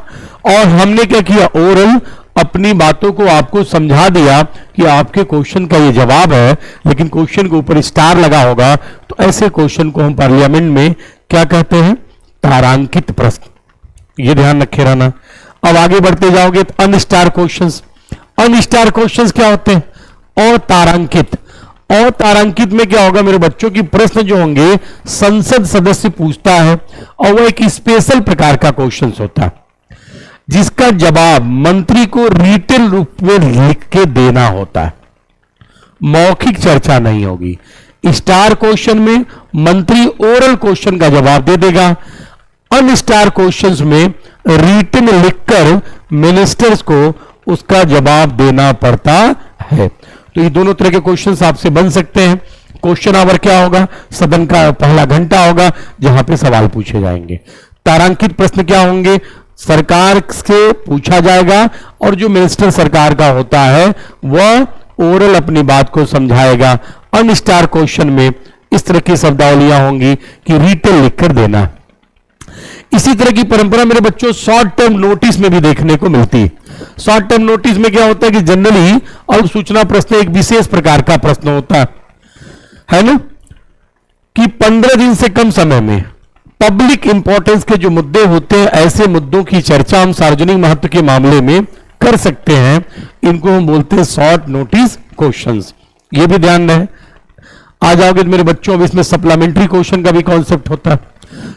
और हमने क्या किया, ओरल अपनी बातों को आपको समझा दिया कि आपके क्वेश्चन का ये जवाब है, लेकिन क्वेश्चन के ऊपर स्टार लगा होगा। तो ऐसे क्वेश्चन को हम पार्लियामेंट में क्या कहते हैं, तारांकित प्रश्न। ये ध्यान रखे रहना। अब आगे बढ़ते जाओगे तो अनस्टार क्वेश्चंस। अनस्टार क्वेश्चंस क्या होते हैं, और तारांकित। और तारांकित में क्या होगा मेरे बच्चों की प्रश्न जो होंगे संसद सदस्य पूछता है और वो एक स्पेशल प्रकार का क्वेश्चन होता है जिसका जवाब मंत्री को रिटन रूप में लिख के देना होता है। मौखिक चर्चा नहीं होगी। स्टार क्वेश्चन में मंत्री ओरल क्वेश्चन का जवाब दे देगा। अनस्टार क्वेश्चंस में रिटन लिखकर मिनिस्टर्स को उसका जवाब देना पड़ता है। तो ये दोनों तरह के क्वेश्चंस आपसे बन सकते हैं। क्वेश्चन आवर क्या होगा, सदन का पहला घंटा होगा जहां पे सवाल पूछे जाएंगे। तारांकित प्रश्न क्या होंगे, सरकार से पूछा जाएगा और जो मिनिस्टर सरकार का होता है वह ओरल अपनी बात को समझाएगा। अनस्टार क्वेश्चन में इस तरह की शब्दावलियां होंगी कि रिटन लिखकर देना। इसी तरह की परंपरा मेरे बच्चों शॉर्ट टर्म नोटिस में भी देखने को मिलती है। शॉर्ट टर्म नोटिस में क्या होता है कि जनरली अल्प सूचना प्रश्न एक विशेष प्रकार का प्रश्न होता है ना, कि 15 दिन से कम समय में पब्लिक इंपॉर्टेंस के जो मुद्दे होते हैं ऐसे मुद्दों की चर्चा हम सार्वजनिक महत्व के मामले में कर सकते हैं। इनको हम बोलते हैं शॉर्ट नोटिस क्वेश्चंस। ये भी ध्यान रहे। आ जाओगे तो मेरे बच्चों अब इसमें सप्लीमेंट्री क्वेश्चन का भी कॉन्सेप्ट होता है।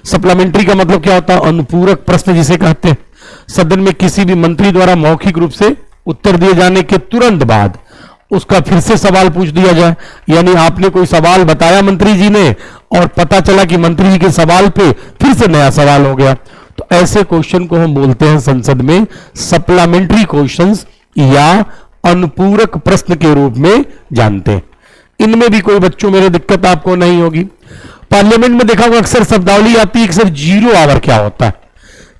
सप्लीमेंट्री का मतलब क्या होता है, अनुपूरक प्रश्न जिसे कहते हैं। सदन में किसी भी मंत्री द्वारा मौखिक रूप से उत्तर दिए जाने के तुरंत बाद उसका फिर से सवाल पूछ दिया जाए। यानी आपने कोई सवाल बताया मंत्री जी ने और पता चला कि मंत्री जी के सवाल पे फिर से नया सवाल हो गया, तो ऐसे क्वेश्चन को हम बोलते हैं संसद में सप्लीमेंट्री क्वेश्चंस या अनुपूरक प्रश्न के रूप में जानते हैं। इनमें भी कोई बच्चों मेरे दिक्कत आपको नहीं होगी। पार्लियामेंट में देखा होगा अक्सर शब्दावली आती है कि सर जीरो आवर क्या होता है।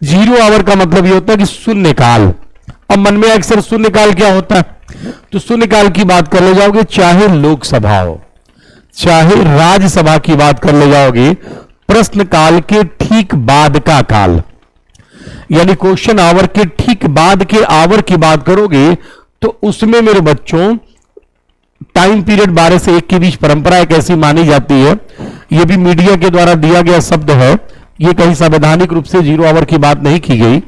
जीरो आवर का मतलब यह होता है कि शून्यकाल। अब मन में अक्सर शून्यकाल क्या होता है, तो शून्यकाल की बात कर ले जाओगे चाहे लोकसभा हो चाहे राज्यसभा की बात कर ले जाओगे, प्रश्न काल के ठीक बाद का काल, यानी क्वेश्चन आवर के ठीक बाद के आवर की बात करोगे तो उसमें मेरे बच्चों टाइम पीरियड 12 से 1 के बीच परंपरा एक ऐसी मानी जाती है। यह भी मीडिया के द्वारा दिया गया शब्द है, यह कहीं संवैधानिक रूप से जीरो आवर की बात नहीं की गई।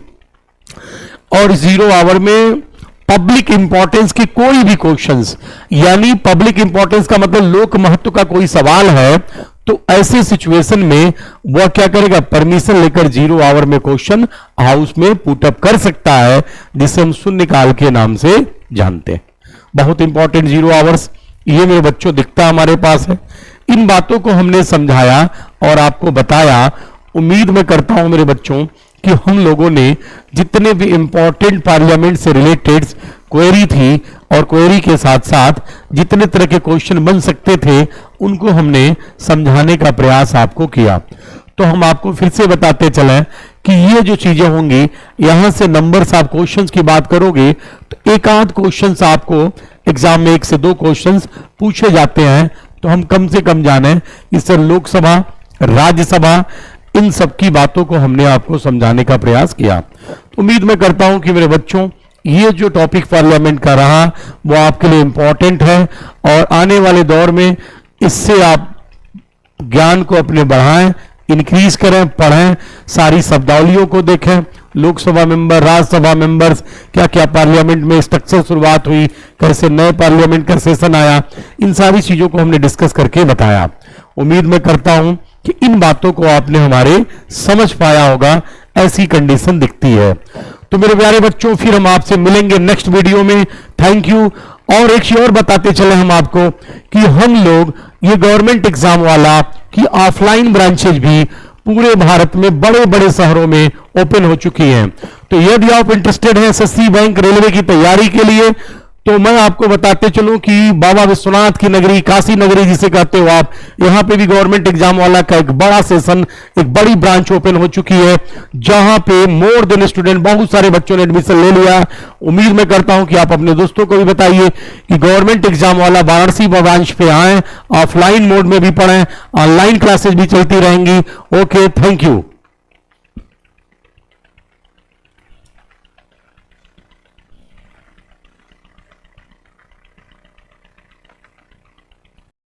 और जीरो आवर में पब्लिक इंपॉर्टेंस के कोई भी क्वेश्चंस, यानी पब्लिक इंपॉर्टेंस का मतलब लोक महत्व का कोई सवाल है, तो ऐसे सिचुएशन में वह क्या करेगा, परमिशन लेकर 0 आवर में क्वेश्चन हाउस में पुटअप कर सकता है, जिसे हम शून्यकाल के नाम से जानते हैं। बहुत इंपॉर्टेंट 0 आवर्स, ये मेरे बच्चों दिखता हमारे पास है। इन बातों को हमने समझाया और आपको बताया। उम्मीद मैं करता हूं मेरे बच्चों कि हम लोगों ने जितने भी इंपॉर्टेंट पार्लियामेंट से रिलेटेड क्वेरी थी और क्वेरी के साथ साथ जितने तरह के क्वेश्चन बन सकते थे, उनको हमने समझाने का प्रयास आपको किया। तो हम आपको फिर से बताते चलें कि ये जो चीजें होंगी, यहां से नंबर्स आप क्वेश्चंस की बात करोगे तो एक आध क्वेश्चंस आपको एग्जाम में 1 से 2 क्वेश्चंस पूछे जाते हैं। तो हम कम से कम जाने, इससे लोकसभा, राज्यसभा, इन सब की बातों को हमने आपको समझाने का प्रयास किया। तो उम्मीद मैं करता हूं कि मेरे बच्चों ये जो टॉपिक पार्लियामेंट का रहा वो आपके लिए इंपॉर्टेंट है, और आने वाले दौर में इससे आप ज्ञान को अपने बढ़ाएं, इंक्रीज करें, पढ़ें, सारी शब्दावलियों को देखें, लोकसभा मेंबर, राज्यसभा मेंबर्स, क्या क्या पार्लियामेंट में स्ट्रक्चर शुरुआत हुई, कैसे नए पार्लियामेंट का सेशन आया, इन सारी चीजों को हमने डिस्कस करके बताया। उम्मीद मैं करता हूं कि इन बातों को आपने हमारे समझ पाया होगा, ऐसी कंडीशन दिखती है। तो मेरे प्यारे बच्चों, फिर हम आपसे मिलेंगे नेक्स्ट वीडियो में। Thank you. और एक चीज और बताते चले हम आपको कि हम लोग ये गवर्नमेंट एग्जाम वाला कि ऑफलाइन ब्रांचेज भी पूरे भारत में बड़े बड़े शहरों में ओपन हो चुकी हैं। तो यदि आप इंटरेस्टेड हैं एसएससी, बैंक, रेलवे की तैयारी के लिए, तो मैं आपको बताते चलूं कि बाबा विश्वनाथ की नगरी, काशी नगरी जिसे कहते हो आप, यहां पे भी गवर्नमेंट एग्जाम वाला का एक बड़ा सेशन, एक बड़ी ब्रांच ओपन हो चुकी है, जहां पे मोर देन स्टूडेंट, बहुत सारे बच्चों ने एडमिशन ले लिया। उम्मीद मैं करता हूं कि आप अपने दोस्तों को भी बताइए कि गवर्नमेंट एग्जाम वाला वाराणसी ब्रांच पे आए, ऑफलाइन मोड में भी पढ़ें, ऑनलाइन क्लासेस भी चलती रहेंगी। Okay, thank you.